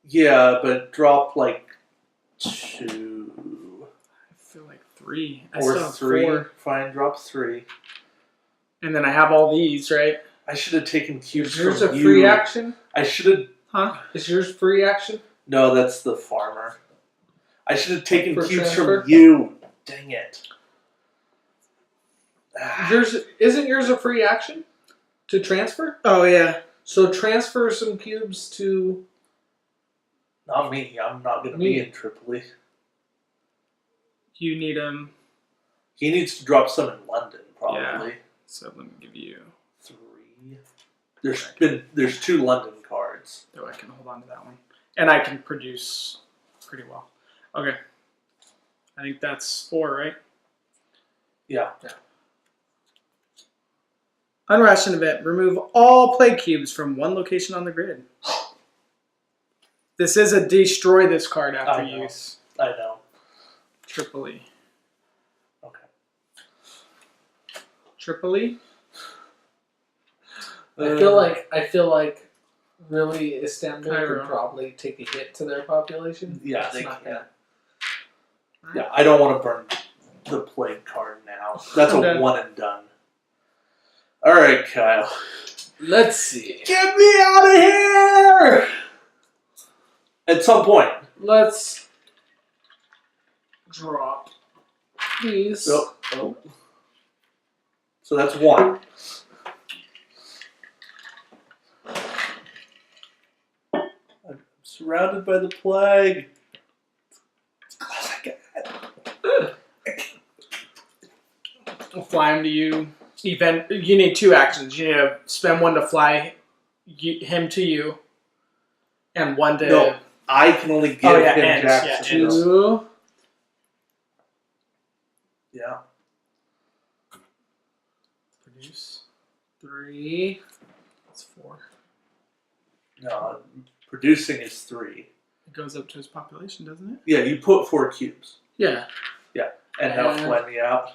Yeah, but drop like 2. I feel like 3. I Or still have 3. 4. Fine, drop 3. And then I have all these, right? I should have taken cubes Is yours from a you. free action? I should have... Huh? Is yours free action? No, that's the farmer. I should have taken For cubes transfer? from you. Dang it. Isn't yours a free action to transfer? Oh yeah. So transfer some cubes to. Not me. I'm not going to be in Tripoli. You need them. He needs to drop some in London, probably. So let me give you. 3. There's 2 London cards. Oh, I can hold on to that one, and I can produce pretty well. Okay. I think that's 4, right? Yeah. Unration event. Remove all play cubes from one location on the grid. This is a destroy this card after I know. use. I know. Tripoli. Okay. Tripoli? I feel like really Istanbul Cairo. would probably take a hit to their population. Yeah, It's they not can. gonna- Yeah, I don't want to burn the plague card now. That's I'm a done. one and done. All right, Kyle. Let's see. Get me out of here! At some point. Let's drop these. Oh. So that's one. I'm surrounded by the plague. I'll fly him to you. Event. You need 2 actions. You need to spend 1 to fly him to you, and 1 to. No, I can only give Oh, yeah, him ends, Jackson. yeah, ends. 2. Yeah. Produce. 3. That's 4. No, producing is 3. It goes up to his population, doesn't it? Yeah, you put 4 cubes. Yeah. And now And- fly me out.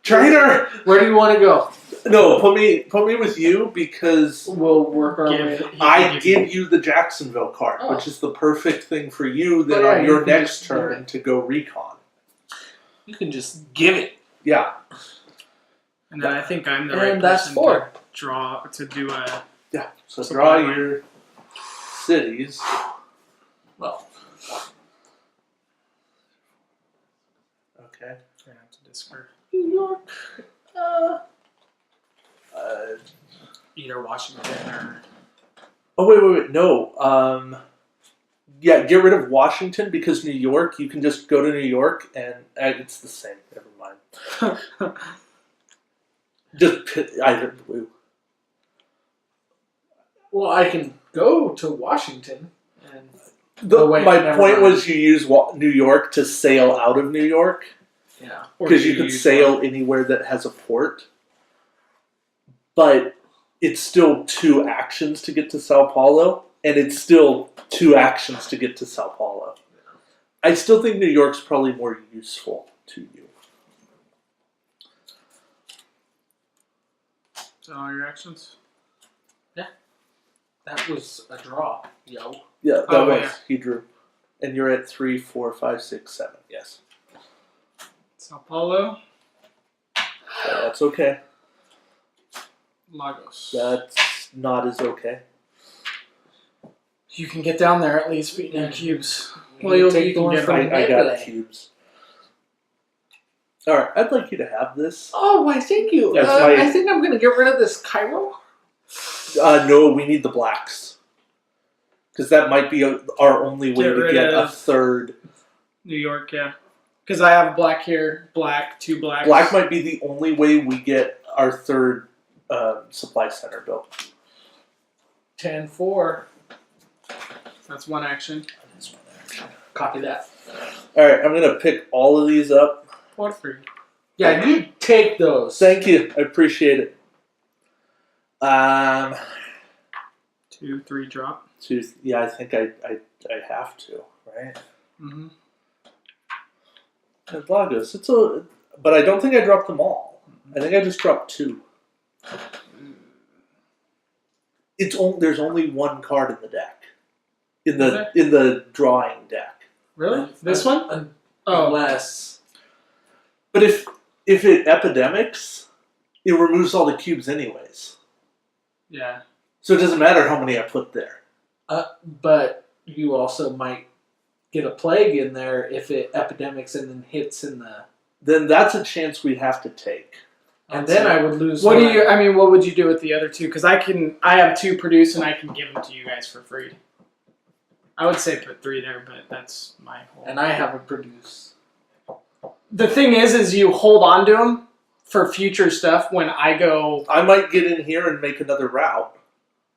Traitor! Where do you want to go? No, put me with you because We'll work our Give- way. I give you the Jacksonville card, Oh. which is the perfect thing for you. Then Oh, yeah, on you your can next just give turn it. to go recon. You can just give it. Yeah, And then I think I'm the And right that's person 4. to do a. yeah. So Supply draw line. your cities. Well, Okay. Gonna have to discard New York. Uh, either Washington or. oh wait. No. Yeah, get rid of Washington because New York. You can just go to New York and it's the same. Never mind. Just pit either blue. Well, I can go to Washington and wait, My never point mind. was you use New York to sail out of New York. yeah. Or Because do you could use sail anywhere that has a port. But it's still 2 actions to get to Sao Paulo, and it's still 2 actions to get to Sao Paulo. I still think New York's probably more useful to you. Is that all your actions? That was a draw, yo. Yeah, that Oh, was. yeah. He drew. And you're at 3, 4, 5, 6, 7. Yes. Sao Paulo, So that's okay. Lagos. That's not as okay. You can get down there at least beating your cubes. You Well, you take can the one get from I got Mandalay. cubes. Alright, I'd like you to have this. Oh, why? Thank you. That's my- I think I'm gonna get rid of this Cairo. No, we need the blacks. Because that might be our only way Get to rid get a of- third. New York, yeah. Because I have black here, black, 2 blacks. Black might be the only way we get our third supply center built. 10-4. That's 1 action. Copy that. Alright, I'm going to pick all of these up. Or 3. Yeah, you take those. Thank you. I appreciate it. 2, 3 drop. Yeah, I think I have to, right? Mm-hmm. And Lagos, but I don't think I dropped them all. I think I just dropped 2. There's only 1 card in the deck, in the drawing deck. Really? This one? Oh. Unless. But if it epidemics, it removes all the cubes anyways. Yeah. So it doesn't matter how many I put there. But you also might get a plague in there if it epidemics and then hits in the. Then that's a chance we have to take. And then I would lose. What my- what would you do with the other 2? Because I have 2 produce and I can give them to you guys for free. I would say put 3 there, but that's my whole. And I have a produce. The thing is you hold on to them for future stuff when I go. I might get in here and make another route.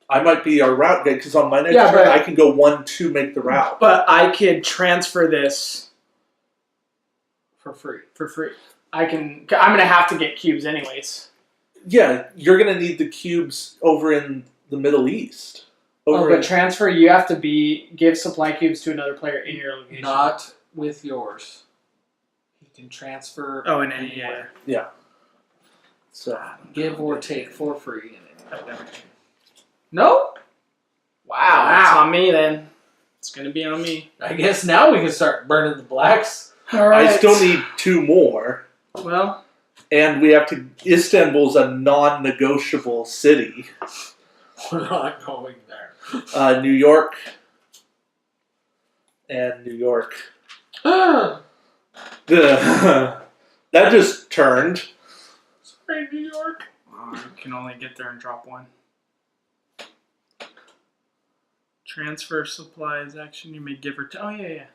I might be our route guy because on my next Yeah, turn but- I can go 1, 2, make the route. But I could transfer this For free. for free. I'm gonna have to get cubes anyways. Yeah, you're gonna need the cubes over in the Middle East, Over but transfer, you have to give supply cubes to another player in your location. Not with yours. You can transfer. Oh, in any anywhere. so Give or take for free. No? Wow, Wow. it's on me then. It's gonna be on me. I guess now we can start burning the blacks. All right. I still need 2 more, Well, and we have to. Istanbul's a non-negotiable city. We're not going there. New York, and New York. Ah, That just turned. sorry, New York. You can only get there and drop 1. Transfer supplies action. You may give or take. Oh yeah.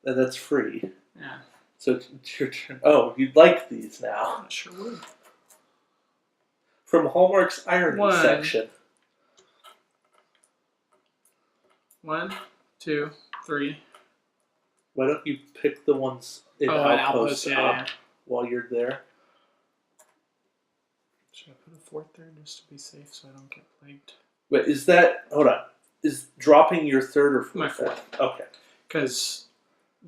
And that's free. Yeah. So it's your turn. Oh, you'd like these now. I sure would. From Hallmark's irony 1. section. 1, 2, 3. Why don't you pick the ones in an Outpost outpost. up Yeah. while you're there? Should I put a 4th there just to be safe so I don't get plagued? Wait, is that... Hold on. Is dropping your 3rd or 4th? My 4th. Okay. Because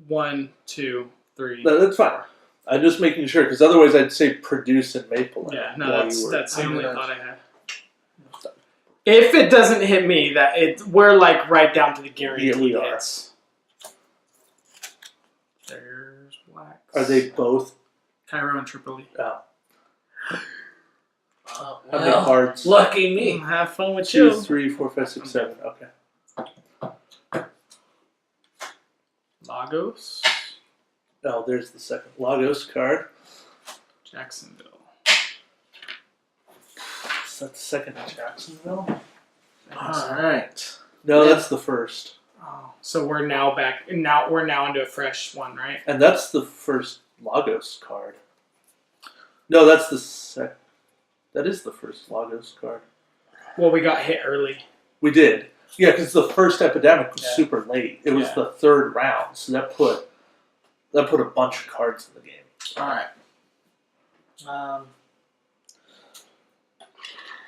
1, 2, 3. No, that's fine. I'm just making sure, because otherwise I'd say produce in Maple Land. Yeah, no, while that's you were- the I'm only gonna- thought I had. If it doesn't hit me, we're like right down to the guaranteed Yeah, we are. hits. There's wax. Are they both... Cairo and Tripoli? How well, many cards? lucky me. Have fun with 2, you. 3, 4, 5, 6, 7. Okay. Lagos, Oh, there's the second Lagos card. Jacksonville. Is that the second Jacksonville? Alright. No, Yeah. that's the first. Oh, so we're now back. Now we're into a fresh one, right? And that's the first Lagos card. No, that's the second. That is the first Lagos card. Well, we got hit early. We did. Yeah, because the first epidemic was Yeah. super late. It was Yeah. the 3rd round, so that put a bunch of cards in the game. Alright.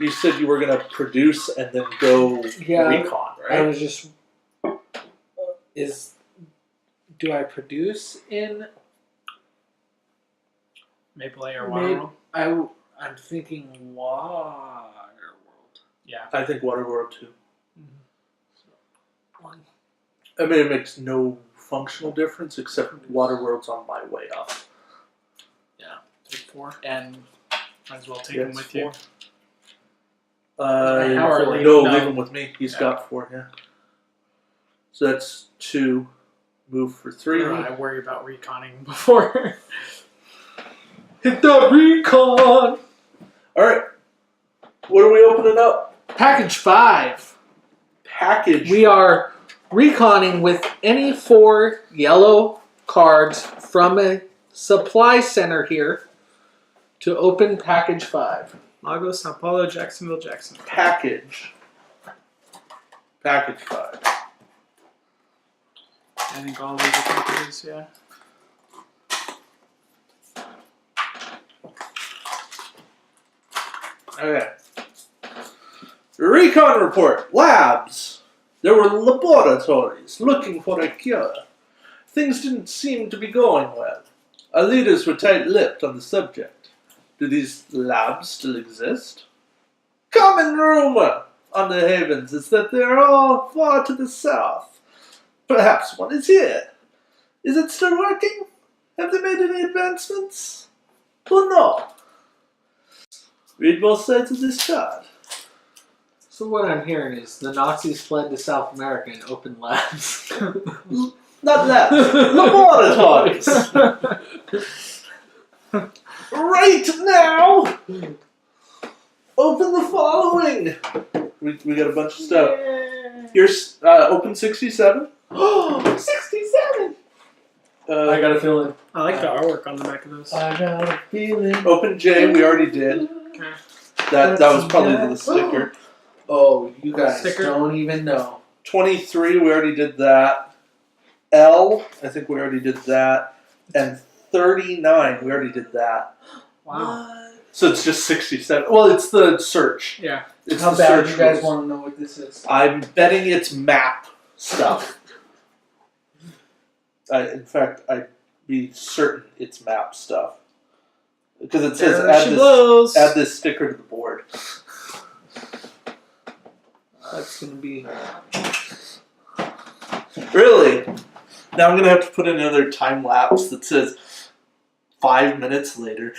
You said you were gonna produce and then go Yeah, recon, I right? was just. Do I produce in. Maple A or Maybe- Waterworld. I'm thinking Waterworld. Yeah. I think Waterworld too. One. I mean, it makes no functional difference except Waterworld's on my way up. Take 4. And Might as well take Yeah, them it's with you. 4. How early? No, No. leave him with me. He's Yeah. got 4, yeah. So that's 2. Move for 3. I worry about reconning before. hit the recon! Alright. What are we opening up? Package 5. Package. We are reconning with any 4 yellow cards from a supply center here to open package 5. Lagos, Sao Paulo, Jacksonville, Jacksonville. Package. Package 5. I think all of these are packages, yeah. Okay. Recon report. Labs. There were laboratories looking for a cure. Things didn't seem to be going well. Our leaders were tight-lipped on the subject. Do these labs still exist? Common rumor on the Havens is that they are all far to the south. Perhaps one is here. Is it still working? Have they made any advancements? Or no? Read both sides of this card. So what I'm hearing is the Nazis fled to South America and opened labs. Not labs. Laboratories. Right now. Open the following. We got a bunch of stuff. Here's open 67. Oh, 67! I got a feeling. I like the artwork on the back of those. I got a feeling. Open J. We already did. Okay. That was probably the sticker. Oh, you guys Sticker? don't even know. 23. We already did that. L. I think we already did that. And 39. We already did that. Wow. What? So it's just 67. Well, it's the search. Yeah. It's How the bad search you guys rules. want to know what this is? I'm betting it's map stuff. In fact, I'd be certain it's map stuff. Because it says There she blows. add this sticker to the board. That's gonna be. Really? Now I'm going to have to put in another time lapse that says 5 minutes later.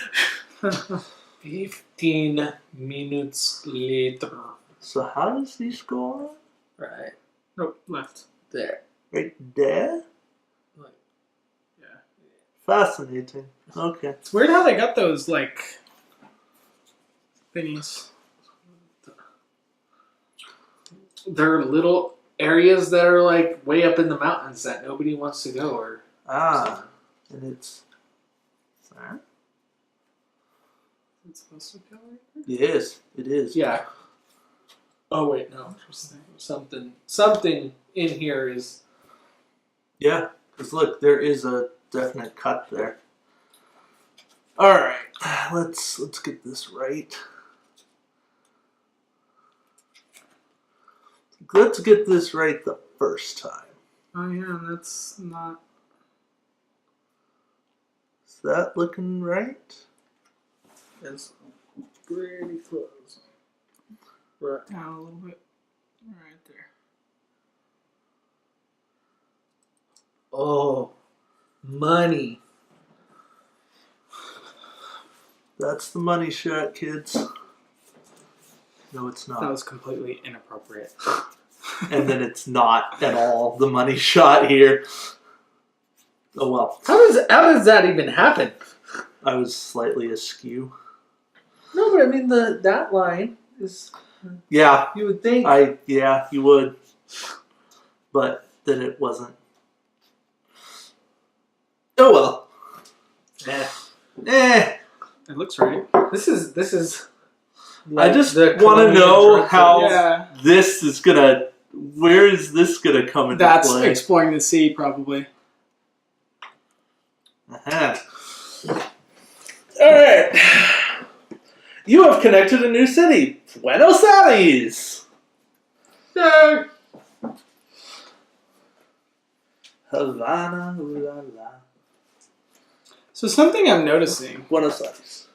15 minutes later. So how does these go on? Right Nope, left. there. Right there? Yeah. Fascinating. Okay. It's weird how they got those like thingies. There are little areas that are like way up in the mountains that nobody wants to go, or Ah. And it's... Sorry? It's supposed to go right Yes, it is. yeah. Oh wait, no. Something in here is. Yeah, because look, there is a definite cut there. All right, let's get this right. Let's get this right the first time. Oh yeah, that's not. Is that looking right? It's pretty close. Right. Down a little bit. Right there. Oh, money. That's the money shot, kids. No, it's That not. was completely inappropriate. And then it's not at all the money shot here. Oh well, How does that even happen? I was slightly askew. No, but I mean that line is. Yeah, You would think. yeah, you would. But then it wasn't. Oh well. Eh. It looks right. This is. I just the want to Colombian know drug how Yeah. this is gonna. Where is this gonna come into That's play? exploring the sea, probably. Uh-huh. All right. You have connected a new city, Buenos Aires. Yay! Havana, ooh la la. So something I'm noticing Buenos Aires.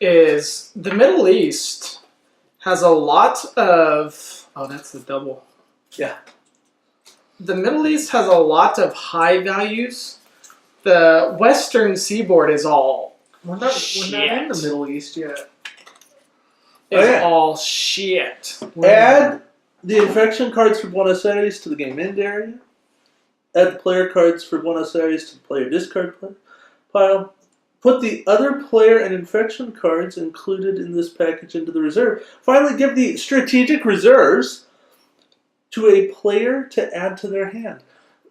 is the Middle East has a lot of. Oh, that's the double. Yeah. The Middle East has a lot of high values. The Western Seaboard is all We're not in the Shit. Middle East yet. all shit. Add the infection cards for Buenos Aires to the game end area. Add the player cards for Buenos Aires to the player discard pile. Put the other player and infection cards included in this package into the reserve. Finally, give the strategic reserves to a player to add to their hand.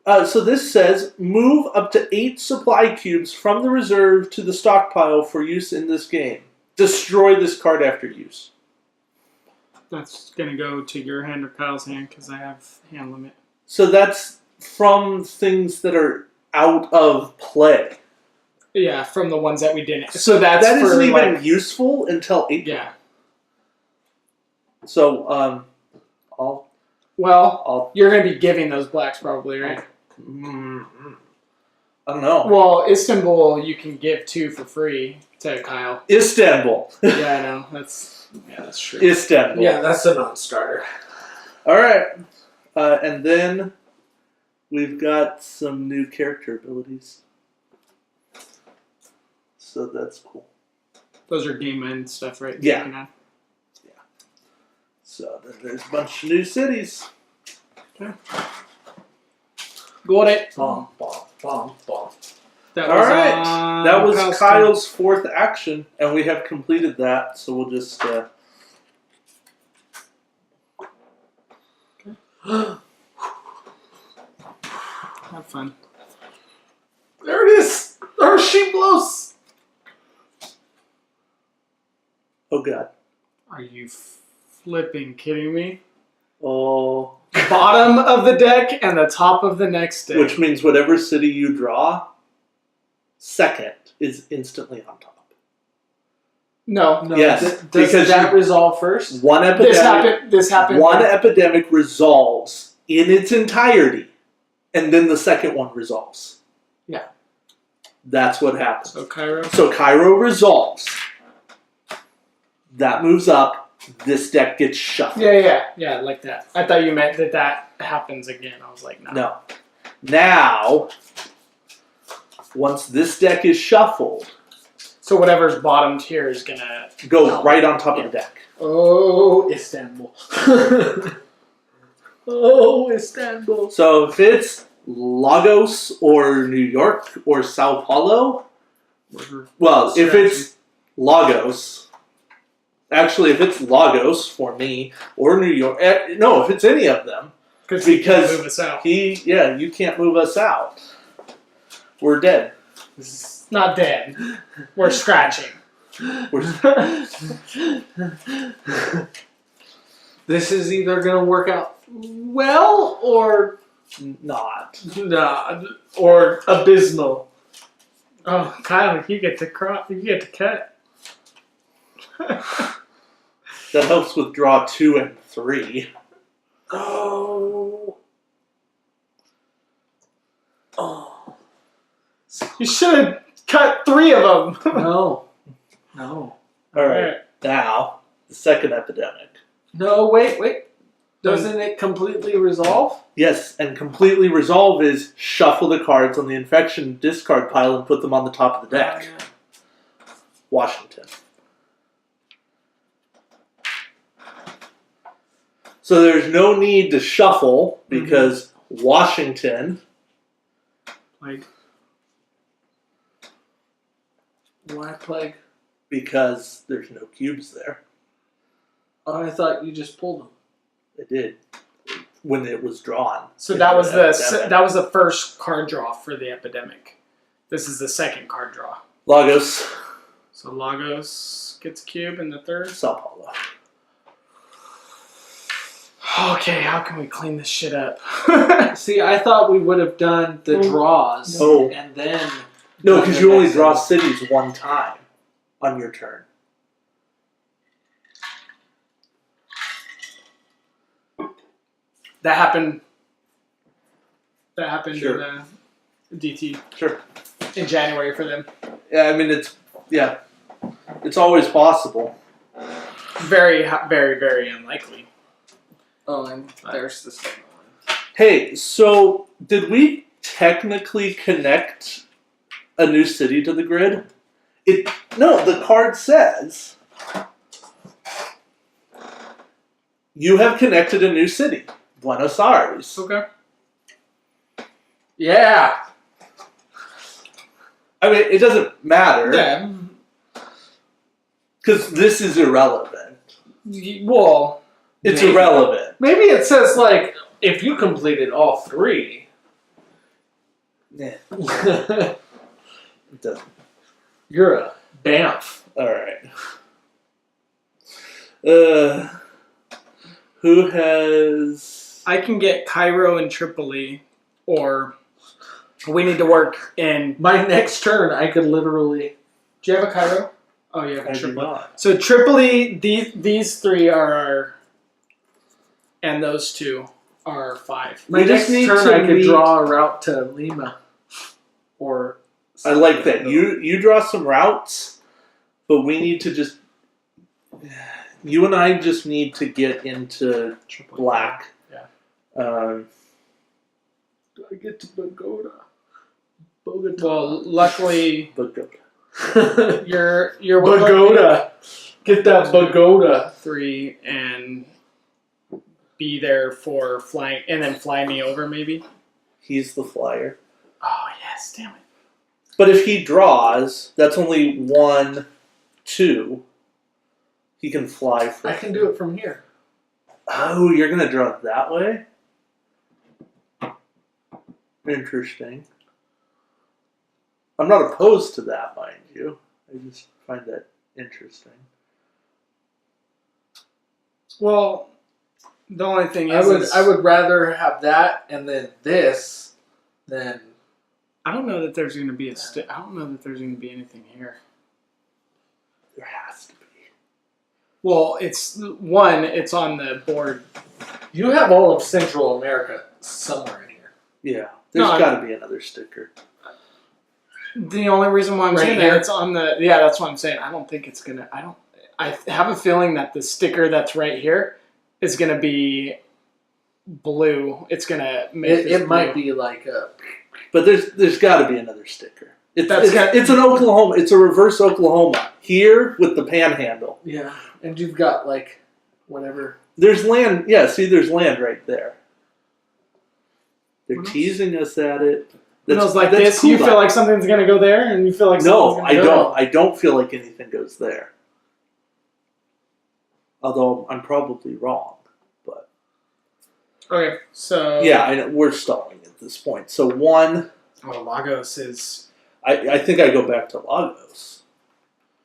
So this says, move up to 8 supply cubes from the reserve to the stockpile for use in this game. Destroy this card after use. That's gonna go to your hand or Kyle's hand because I have hand limit. So that's from things that are out of play. Yeah, from the ones that we didn't. So that's That for isn't even like, useful until April. yeah. So Well, I'll you're gonna be giving those blacks probably, right? I don't know. Well, Istanbul you can give 2 for free to Kyle. Istanbul. Yeah, I know. That's true. Istanbul. Yeah, that's a non-starter. All right. And then we've got some new character abilities. So that's cool. Those are game end stuff, right? Yeah. You know? So then there's a bunch of new cities. Got it. Bomb, bomb, bomb, bomb. That All was right. on That was Kyle's Kyle's 4th action, and we have completed that. So we'll just. turn. Have fun. There it is. Our sheep blows. Oh God. Are you flipping kidding me? Oh. Bottom of the deck and the top of the next deck. Which means whatever city you draw, second is instantly on top. No. No, Yes, does because that resolve first? one epidemic. This happened. One epidemic resolves in its entirety, and then the second one resolves. Yeah. That's what happens. So Cairo. So Cairo resolves. That moves up. This deck gets shuffled. Yeah, like that. I thought you meant that happens again. I was like, no. No. Now, once this deck is shuffled, So whatever's bottomed here is gonna go right on top of the deck. Oh, Istanbul. Oh, Istanbul. So if it's Lagos or New York or Sao Paulo, well, if it's Lagos, actually, if it's Lagos for me or New York, no, if it's any of them, because move us out. you can't move us out. We're dead. Not dead. We're scratching. This is either going to work out well or Not. not, or abysmal. Oh, Kyle, you get to crop. You get to cut. That helps with draw 2 and 3. Oh. Oh. You should have cut 3 of them. No. No. All right. Now, the second epidemic. No, wait. Doesn't it completely resolve? Yes, and completely resolve is shuffle the cards on the infection discard pile and put them on the top of the deck. Washington. So there's no need to shuffle because Washington. Like, Why plague? Because there's no cubes there. Oh, I thought you just pulled them. It did when it was drawn. so into that was epidemic. that was the first card draw for the epidemic. This is the second card draw. Lagos, So Lagos gets a cube in the third. Sao Paulo. Okay, how can we clean this shit up? See, I thought we would have done the draws No. and then. No, because you only draw cities one time on your turn. That happened. Sure. in the DT Sure. in January for them. Yeah, I mean it's always possible. Very, very, very unlikely. Oh, and there's the second one. Hey, so did we technically connect a new city to the grid? No, the card says you have connected a new city, Buenos Aires. Okay. Yeah. I mean, it doesn't matter Yeah. because this is irrelevant. Well, It's Maybe. irrelevant. Maybe it says, like, if you completed all 3. Yeah, it doesn't. You're a Banff. All right. Who has? I can get Cairo and Tripoli, or we need to work in. My next turn, I could literally. Do you have a Cairo? Oh, you have a I do Tripoli. not. So Tripoli, these 3 are our, and those 2 are 5. My We just next need turn, to I could meet- draw a route to Lima. Or. I like that. You draw some routes, but we need to just. You and I just need to get into black. Yeah. I get to Bogota. Bogota. Well, luckily But good. you're Bogota. Get that Bogota. 3 and be there for flying, and then fly me over maybe. He's the flyer. Oh yes, damn it. But if he draws, that's only 1, 2. He can fly for. I can do it from here. Oh, you're gonna draw it that way? Interesting. I'm not opposed to that, mind you. I just find that interesting. Well, the only thing I is, would rather have that and then this than. I don't know that there's going to be I don't know that there's going to be anything here. There has to be. Well, it's on the board. You have all of Central America somewhere in here. Yeah, there's No, got to be another sticker. The only reason why I'm Right saying here? that it's on the that's what I'm saying. I don't think it's gonna. I have a feeling that the sticker that's right here is gonna be blue. It's gonna make It might be like a. But there's got to be another sticker. It's That's got- it's an Oklahoma. It's a reverse Oklahoma here with the panhandle. Yeah, and you've got like whatever. There's land. Yeah, see, there's land right there. They're What else? teasing us at it. Feels like that's this. cool, you feel though. like something's gonna go there, and you feel like No, something's I gonna don't. I don't feel like anything goes there. Although I'm probably wrong. But Okay, so yeah, I know, we're stalling at this point. So one, well, Lagos is I think I go back to Lagos.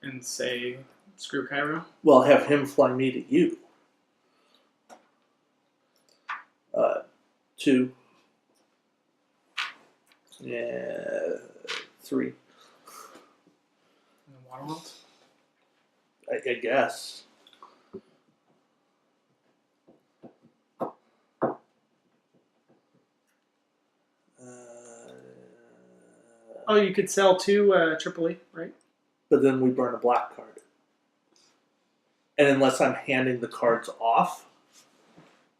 and say screw Cairo. Well, have him fly me to you. 2. Yeah, 3. In Waterworld. I guess. Oh, you could sell to Tripoli, right? But then we burn a black card. And unless I'm handing the cards off,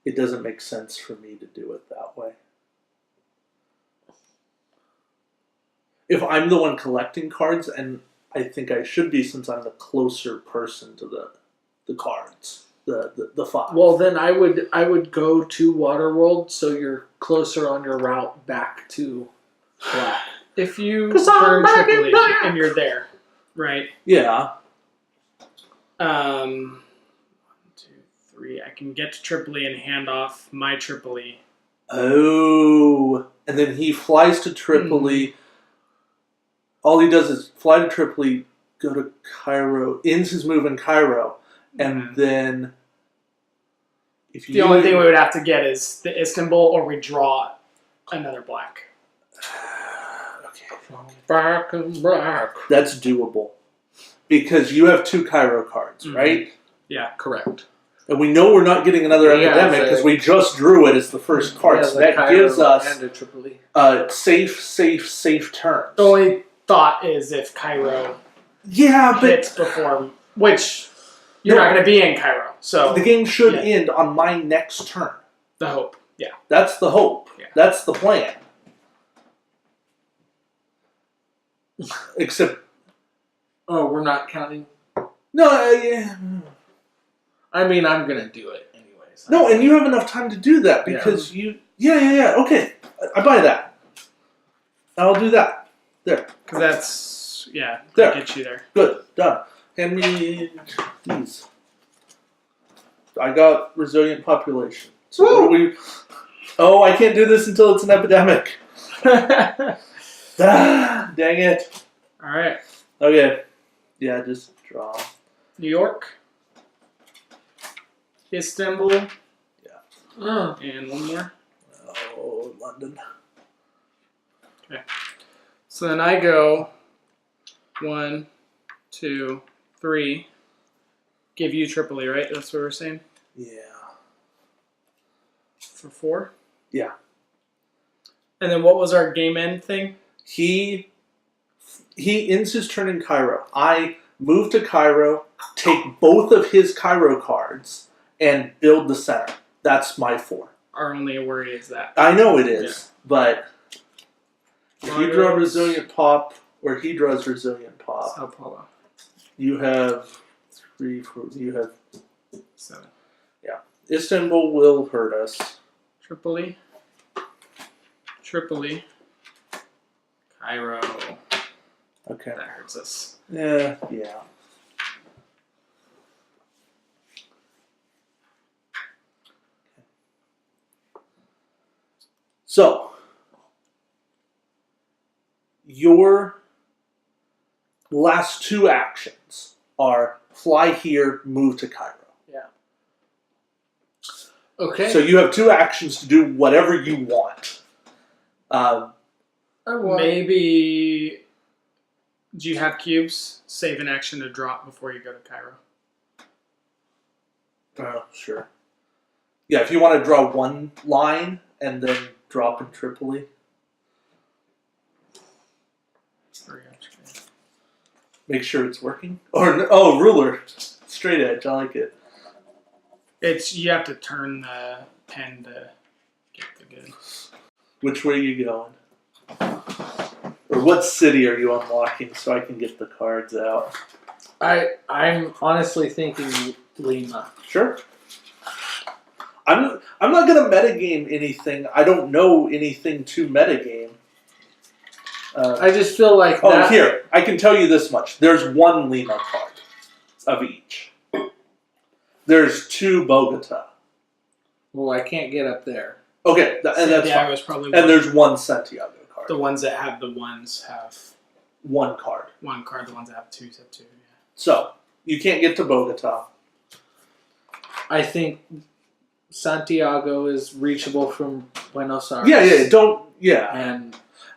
it doesn't make sense for me to do it that way. If I'm the one collecting cards, and I think I should be since I'm the closer person to the cards, the 5. Well, then I would go to Waterworld so you're closer on your route back to Black. If you 'Cause I'm burn back in Tripoli black. and you're there, right? Yeah. 1, 2, 3. I can get to Tripoli and hand off my Tripoli. Oh. And then he flies to Tripoli. All he does is fly to Tripoli, go to Cairo, ends his move in Cairo, and then if The only thing we would have to get is the Istanbul, or we draw another black. Okay. Back and Black. That's doable. Because you have 2 Cairo cards, right? Yeah. Correct. And we know we're not getting another Yeah, epidemic because we just drew it as the first card. Yeah, So the that Cairo gives us and a Tripoli. safe turns. The only thought is if Cairo Yeah, but hits before, which you're not going to be in Cairo. So the game should Yeah. end on my next turn. the hope. Yeah. That's the hope. Yeah. That's the plan. Except, Oh, we're not counting. no, yeah. I mean, I'm gonna do it anyways. No, and you have enough time to do that because you. Yeah. Okay, I buy that. I'll do that. There, Because that's, There. that gets you there. good, done. Hand me these. I got resilient population. So what do we? Oh, I can't do this until it's an epidemic. Ah, dang it. All right. Okay. Yeah, just draw. New York, Istanbul, Oh, and one more. Oh, London. So then I go 1, 2, 3. Give you Tripoli, right? That's what we're saying? Yeah. For 4? Yeah. And then what was our game end thing? He ends his turn in Cairo. I move to Cairo, take both of his Cairo cards, and build the center. That's my 4. Our only worry is that. I know it is, but if you draw Lagos. resilient pop, or he draws resilient pop, Sao Paulo. you have 3, 4. You have 7. Istanbul will hurt us. Tripoli. Cairo. Okay. That hurts us. Yeah. So, your last 2 actions are fly here, move to Cairo. okay. So you have 2 actions to do whatever you want. I want. Maybe Do you have cubes? Save an action to drop before you go to Cairo. Oh, sure. Yeah, if you want to draw one line and then drop in Tripoli. Make sure it's working. Oh, ruler. Straight edge. I like it. You have to turn the pen to get the good. Which way are you going? Or what city are you unlocking so I can get the cards out? I'm honestly thinking Lima. Sure. I'm not gonna metagame anything. I don't know anything to metagame. I just feel like Here, I can tell you this much. There's one Lima card of each. There's 2 Bogota. Well, I can't get up there. Okay, and that's fine. Santiago's probably And there's one Santiago card. the ones that have the ones have One card. one card. The ones that have twos have two. Yeah. So, you can't get to Bogota. I think Santiago is reachable from Buenos Aires.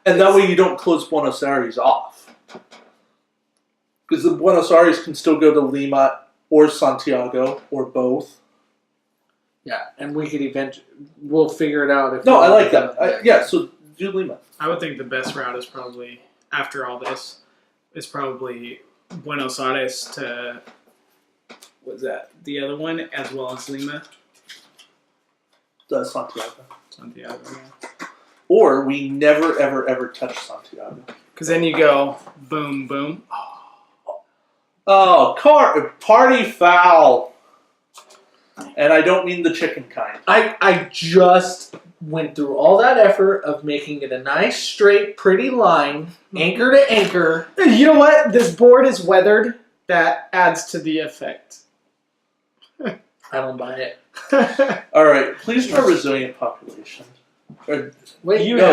And that way you don't close Buenos Aires off. Because the Buenos Aires can still go to Lima or Santiago or both. Yeah, and we could we'll figure it out. No, I like that. So do Lima. I would think the best route is probably, after all this, is probably Buenos Aires to, what's that, the other one, as well as Lima. Santiago. Santiago, yeah. Or we never, ever, ever touch Santiago. Because then you go, boom, boom. Oh, party foul. And I don't mean the chicken kind. I just went through all that effort of making it a nice, straight, pretty line, anchor to anchor. You know what? This board is weathered. That adds to the effect. I don't buy it. All right, please draw resilient population. Wait,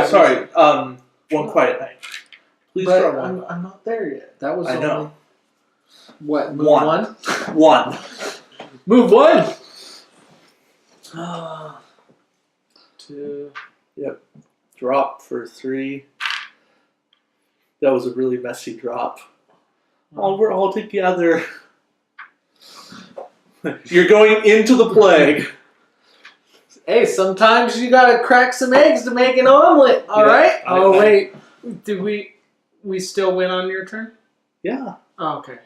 sorry. One quiet night. Please but draw one. I'm not there yet. That was I only know. What? Move One. One. Move one. 2. Yep. Drop for 3. That was a really messy drop. Oh, we're all together. You're going into the plague. Hey, sometimes you gotta crack some eggs to make an omelet. All right. Oh, wait. Did we still win on your turn? Yeah. Oh, okay.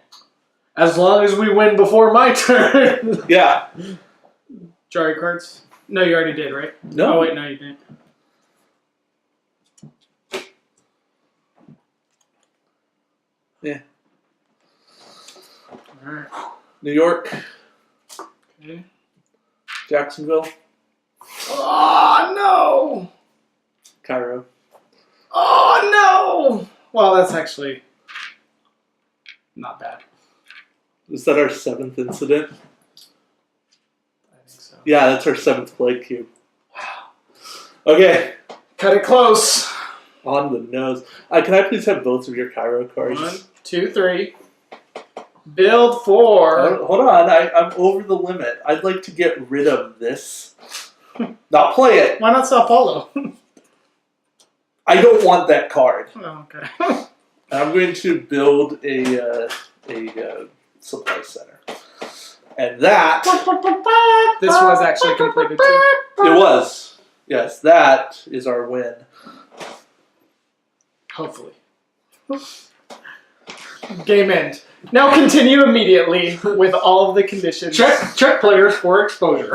As long as we win before my turn. Yeah. Draw your cards? No, you already did, right? No. Oh, wait, no, you didn't. Yeah. Alright. New York. Okay. Jacksonville. Oh, no! Cairo. Oh, no! Well, that's actually not bad. Is that our 7th incident? I think so. Yeah, that's our 7th plague cube. Wow. Okay. Cut it close. On the nose. Can I please have both of your Cairo cards? 1, 2, 3. Build 4. Hold on, I'm over the limit. I'd like to get rid of this. Not play it. Why not Sao Paulo? I don't want that card. Oh, okay. I'm going to build a supply center. And that... This was actually completed too. It was. Yes, that is our win. Hopefully. Game end. Now continue immediately with all of the conditions. Check players for exposure.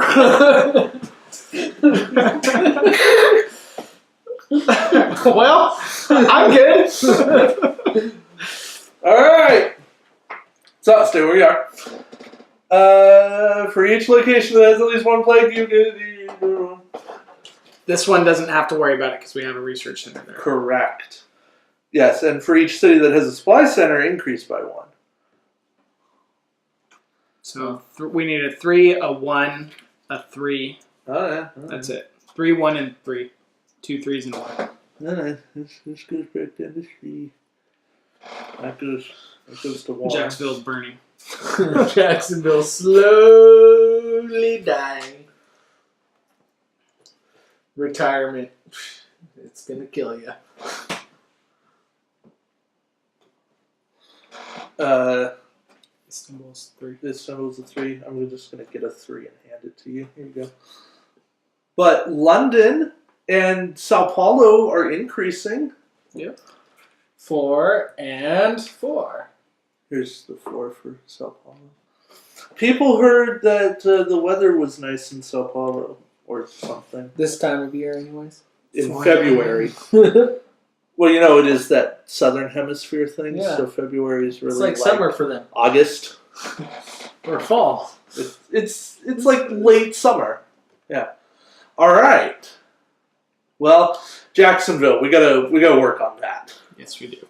Well, I'm good. Alright. So, stay where we are. For each location that has at least one plague, you get... This one doesn't have to worry about it because we have a research center there. Correct. Yes, and for each city that has a supply center, increase by 1. So we need a 3, a 1, a 3. Oh, yeah. That's it. 3, 1, and 3. 2 3s and 1. Alright, this goes back down to 3. That goes to 1. Jacksonville's burning. Jacksonville slowly dying. Retirement. It's gonna kill you. Istanbul's 3. Istanbul's a 3. I'm just going to get a 3 and hand it to you. Here you go. But London and Sao Paulo are increasing. 4 and 4. Here's the 4 for Sao Paulo. People heard that the weather was nice in Sao Paulo or something This time of year, anyways. in Wow. February. Well, it is that southern hemisphere thing. Yeah. So February is really It's like summer for them. August. Or fall. It's like late summer. Yeah. All right. Well, Jacksonville, we gotta work on that. Yes, we do.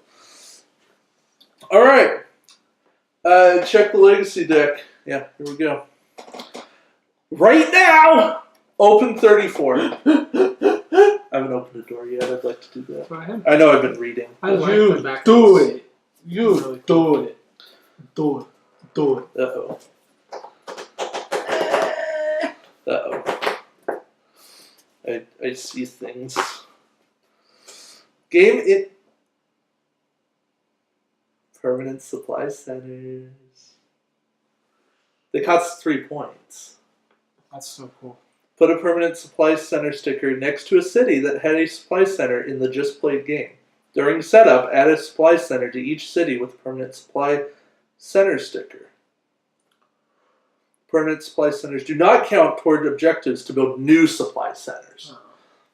All right. Check the legacy deck. Yeah, here we go. Right now, open 34. I haven't opened the door yet. I'd like to do that. Go ahead. I know I've been reading. I like You the back. do it. You Really do it. Do it. Do it. Uh-oh. Uh-oh. I see things. Game it. Permanent supply centers. They cost 3 points. That's so cool. Put a permanent supply center sticker next to a city that had a supply center in the just played game. During setup, add a supply center to each city with a permanent supply center sticker. Permanent supply centers do not count toward objectives to build new supply centers.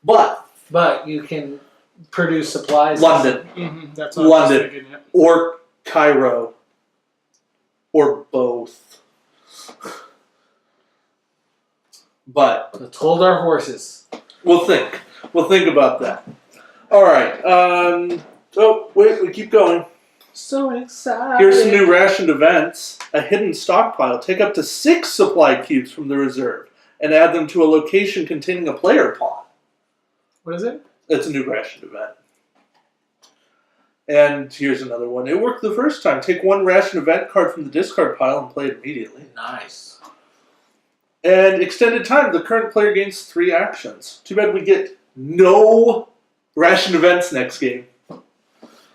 But, But you can produce supplies. London, Mm-hmm. That's what I was London, thinking, yeah. or Cairo, or both. But Let's hold our horses. we'll think. We'll think about that. All right. Oh, wait. We keep going. So excited. Here's some new rationed events. A hidden stockpile. Take up to 6 supply cubes from the reserve and add them to a location containing a player pawn. What is it? It's a new rationed event. And here's another one. It worked the first time. Take 1 rationed event card from the discard pile and play it immediately. Nice. And extended time. The current player gains 3 actions. Too bad we get no rationed events next game.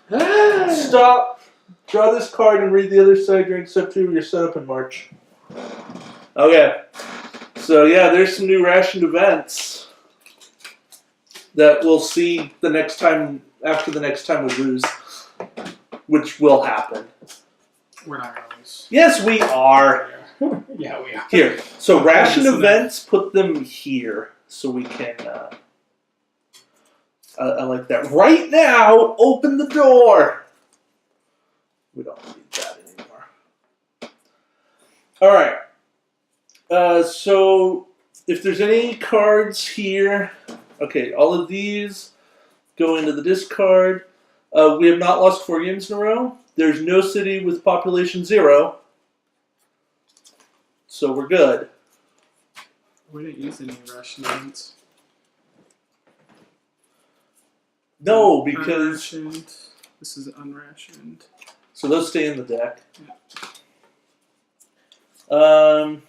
Stop. Draw this card and read the other side during step 2 of your setup in March. Okay. So yeah, there's some new rationed events that we'll see the next time, after the next time we lose, which will happen. We're not gonna lose. Yes, we are. Yeah, we are. Here. So ration Listen up. events, put them here so we can. I like that. Right now, open the door. We don't need that anymore. All right. So if there's any cards here, okay, all of these go into the discard. We have not lost 4 games in a row. There's no city with population 0. So we're good. We didn't use any Russian events. No, because Unrationed. This is unrationed. so those stay in the deck. I'm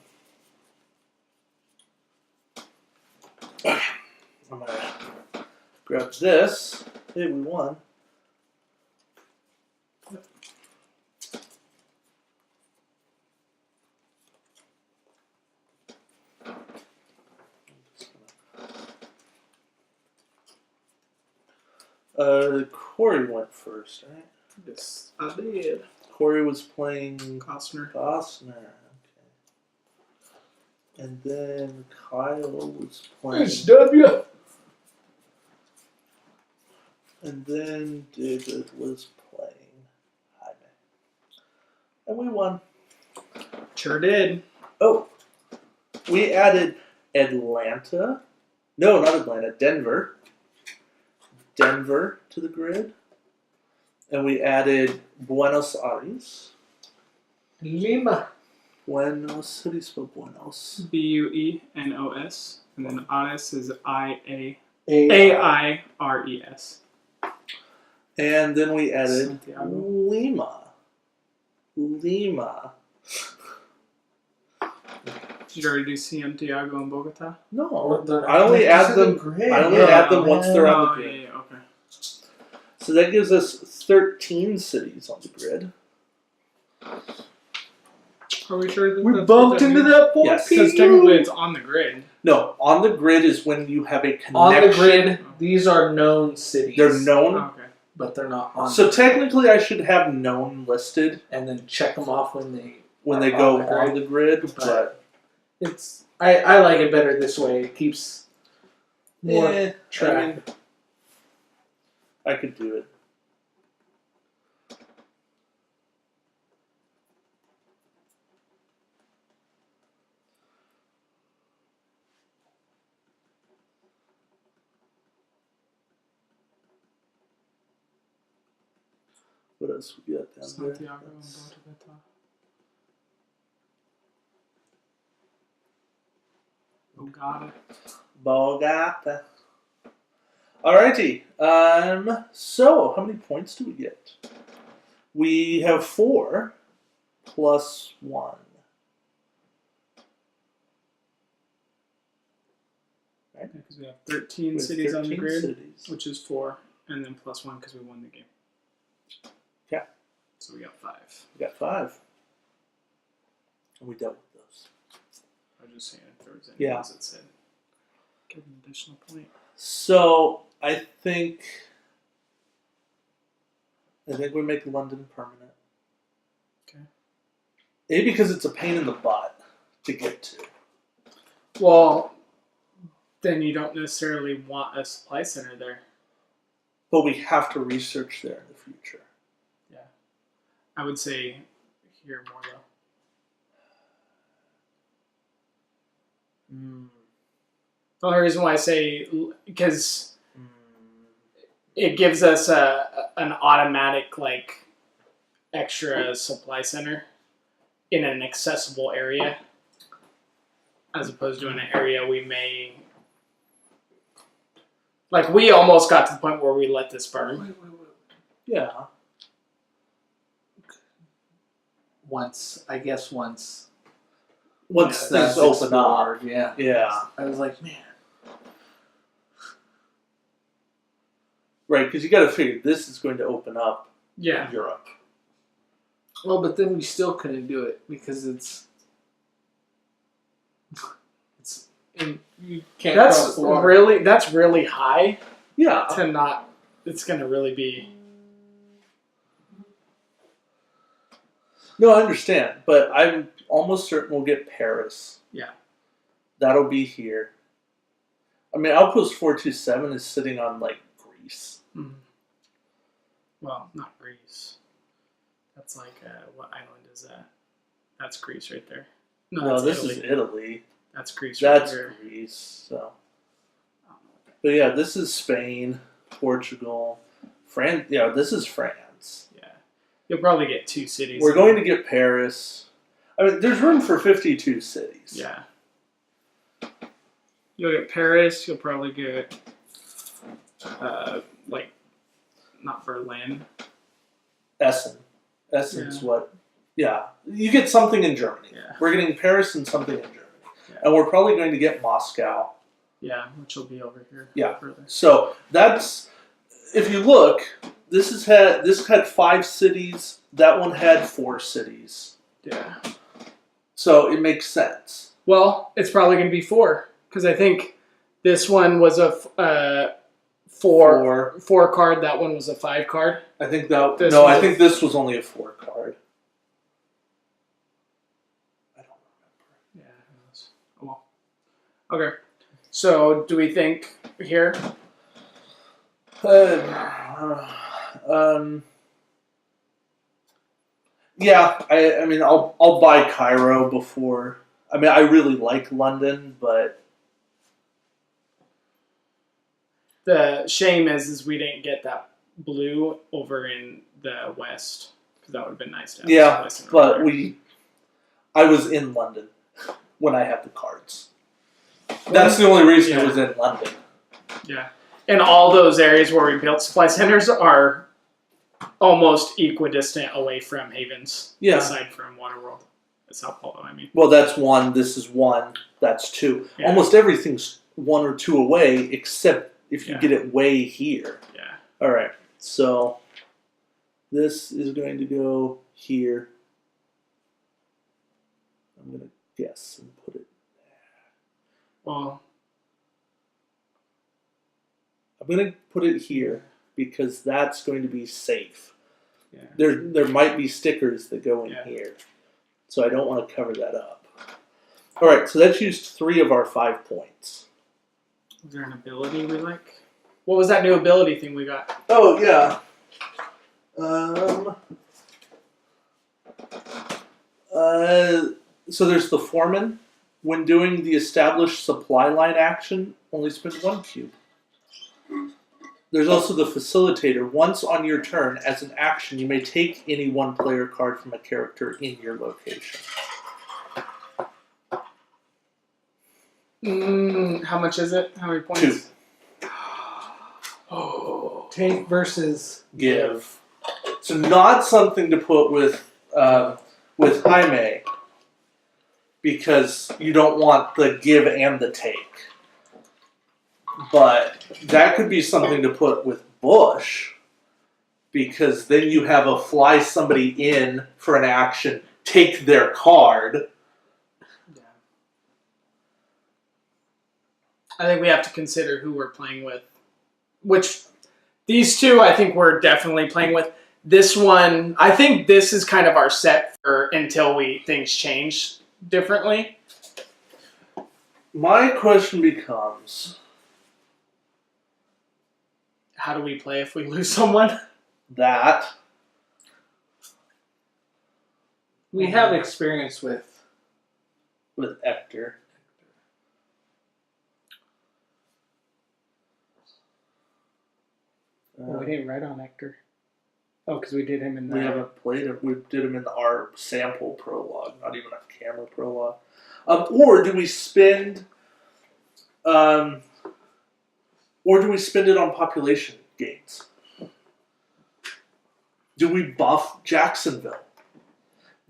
gonna grab this. Hey, we won. Corey went first, right? Yes, I did. Corey was playing Costner. Costner. Okay. And then Kyle was playing. W. And then David was playing Jaime. And we won. Sure did. Oh, we added Atlanta. No, not Atlanta. Denver. Denver to the grid. And we added Buenos Aires. Lima. Buenos. How do you spell Buenos? Buenos. And then Aires is A. Aires. And then we added Santiago. Lima. Lima. Did you already do Santiago and Bogota? No, I only add them. I only add them once they're on the Oh, grid. yeah, okay. So that gives us 13 cities on the grid. Are we sure that We that's bumped what that into means? that point. Yes. Because technically it's on the grid. No, on the grid is when you have a connection. On the grid, these are known cities. They're known. Oh, okay. but they're not on. So technically, I should have known listed and then check them off when they go on the grid. on the grid, but It's I like it better this way. It keeps more eh, track. I could do it. What else we got down there? Santiago and Botaveta. Bogota. Bogota. Alrighty. So how many points do we get? We have 4 plus 1. Because we have 13 We have cities on the 13 grid, cities. which is 4, and then plus 1 because we won the game. Yeah. So we got 5. We got 5. And we dealt with those. I was just saying if there was any Yeah. ones that said give an additional point. So I think we make London permanent. Okay. A, because it's a pain in the butt to get to. Well, then you don't necessarily want a supply center there. But we have to research there in the future. I would say here more though. The only reason why I say because it gives us an automatic like extra supply center in an accessible area, as opposed to in an area we may like. We almost got to the point where we let this burn. Yeah. Once Once yeah, things that's open up. explored, yeah. Yeah. I was like, man, Right, because you got to figure this is going to open up Yeah, Europe. well, but then we still couldn't do it because it's and you can't cross that's the water. really high Yeah. to not. It's gonna really be. No, I understand, but I'm almost certain we'll get Paris. Yeah. That'll be here. I mean, Outpost 427 is sitting on, like, Greece. Well, not Greece. That's like what island is that? That's Greece right there. No, that's this Italy. is Italy. That's Greece right That's there. Greece, so. But yeah, this is Spain, Portugal, France. Yeah, this is France. Yeah, you'll probably get 2 cities. We're going to get Paris. I mean, there's room for 52 cities. Yeah. You'll get Paris. You'll probably get like not Berlin. Essen. Essen's Yeah. what? Yeah. You get something in Germany. Yeah. We're getting Paris and something in Germany. Yeah. And we're probably going to get Moscow. Yeah, which will be over here. Yeah. Further. So that's, if you look, this had 5 cities. That one had 4 cities. Yeah. So it makes sense. Well, it's probably going to be 4 because I think this one was a 4 card. That one was a 5 card. I think that. This No, I was- think this was only a 4 card. I don't Yeah. Who knows? Oh, well. Okay. So, do we think here? remember. Yeah, I mean, I'll buy Cairo before. I mean, I really like London, but The shame is we didn't get that blue over in the west because that would have been nice to have. yeah, this place in but there. I was in London when I had the cards. That's the only reason Yeah. it was in London. Yeah, and all those areas where we built supply centers are almost equidistant away from havens. Yeah. Aside from Waterworld, Sao Paulo. I mean. Well, that's 1. This is 1. That's 2. Yeah. Almost everything's 1 or 2 away, except if you Yeah. get it way here. Yeah. All right. So this is going to go here. I'm gonna guess and put it. Well, I'm gonna put it here because that's going to be safe. yeah. There might be stickers that go in Yeah. here, so I don't want to cover that up. All right, so that's used 3 of our 5 points. Is there an ability we like? What was that new ability thing we got? Oh yeah. So there's the foreman. When doing the established supply line action, only spend 1 cube. There's also the facilitator. Once on your turn, as an action, you may take any 1 player card from a character in your location. How much is it? How many points? 2. Oh. Take versus Give. So not something to put with Jaime, because you don't want the give and the take. But that could be something to put with Bush, because then you have a fly somebody in for an action, take their card. Yeah. I think we have to consider who we're playing with. Which, these 2 I think we're definitely playing with. This one, I think this is kind of our set for until things change differently. My question becomes, How do we play if we lose someone? that we have experience with. Ector. Well, we didn't write on Hector. Oh, because we did him in the... We haven't played it. We did them in our sample prologue, not even a camera prologue. Or do we spend? Or do we spend it on population gains? Do we buff Jacksonville?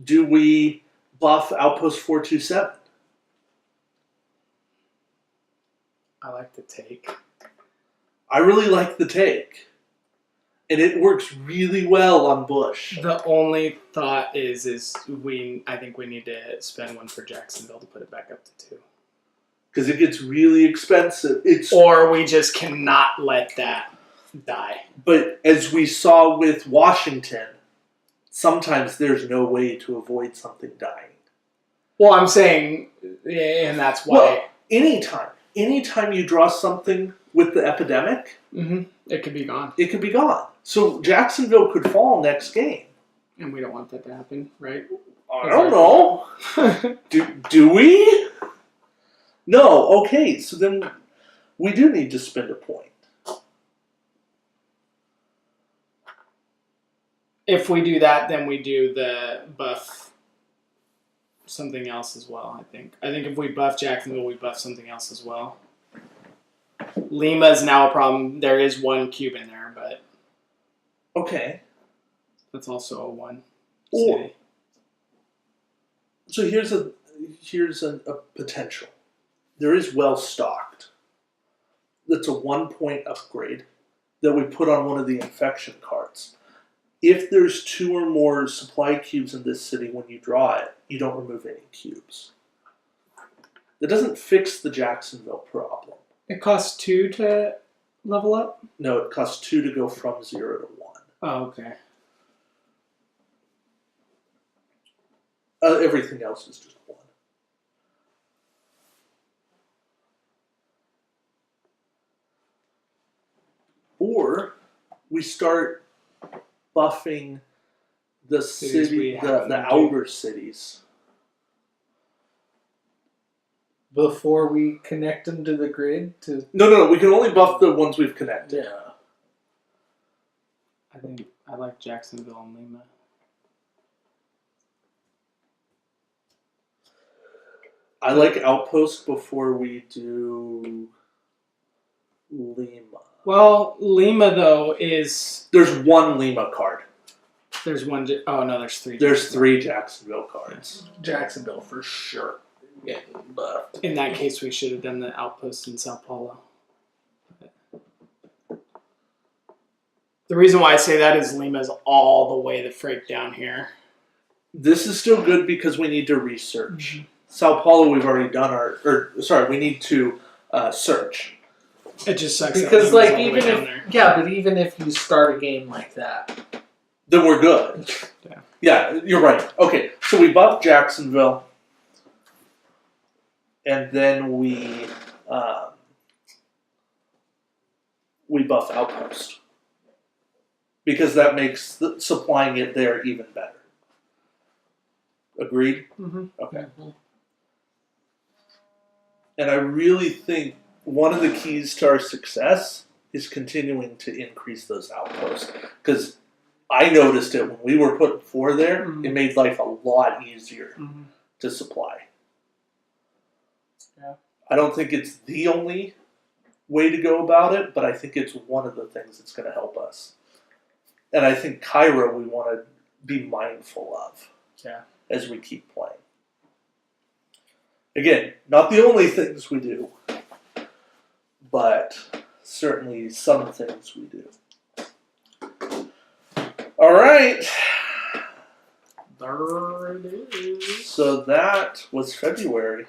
Do we buff Outpost 427? I like the take. I really like the take. And it works really well on Bush. The only thought is I think we need to spend 1 for Jacksonville to put it back up to 2. Because it gets really expensive. Or we just cannot let that die. But as we saw with Washington, sometimes there's no way to avoid something dying. Well, I'm saying, and that's why. Well, anytime you draw something with the epidemic, It could be gone. it could be gone. So Jacksonville could fall next game. And we don't want that to happen, right? I don't know. Do we? No. Okay. So then we do need to spend a point. If we do that, then we do the buff something else as well, I think. I think if we buff Jacksonville, we buff something else as well. Lima is now a problem. There is 1 cube in there, but Okay. that's also a 1 Or- city. So here's a potential. There is well stocked. That's a 1 point upgrade that we put on one of the infection cards. If there's 2 or more supply cubes in this city when you draw it, you don't remove any cubes. That doesn't fix the Jacksonville problem. It costs 2 to level up? No, it costs 2 to go from 0 to 1. Oh, okay. Everything else is just 1. Or we start buffing the Cities we city, haven't the done. outer cities. Before we connect them to the grid to No. We can only buff the ones we've connected. I think I like Jacksonville and Lima. I like Outpost before we do Lima. Well, Lima, though, is... There's 1 Lima card. There's 1... Oh, no, there's 3. There's 3 Jacksonville cards. Jacksonville for sure. Getting buffed. In that case, we should have done the outpost in Sao Paulo. The reason why I say that is Lima's all the way the freight down here. This is still good because we need to research. Sao Paulo, we've already done we need to search. It just sucks. that Because Lima's like all the way even down if there. but even if you start a game like that, Then we're good. Yeah, you're right. Okay, so we buff Jacksonville, and then we buff Outpost because that makes supplying it there even better. Agreed? Mm-hmm. Okay. And I really think one of the keys to our success is continuing to increase those outposts. Because I noticed it when we were putting 4 there, it made life a lot easier to supply. Yeah. I don't think it's the only way to go about it, but I think it's one of the things that's going to help us. And I think Cairo we want to be mindful of. Yeah. As we keep playing. Again, not the only things we do, but certainly some things we do. All right. There it is. So that was February.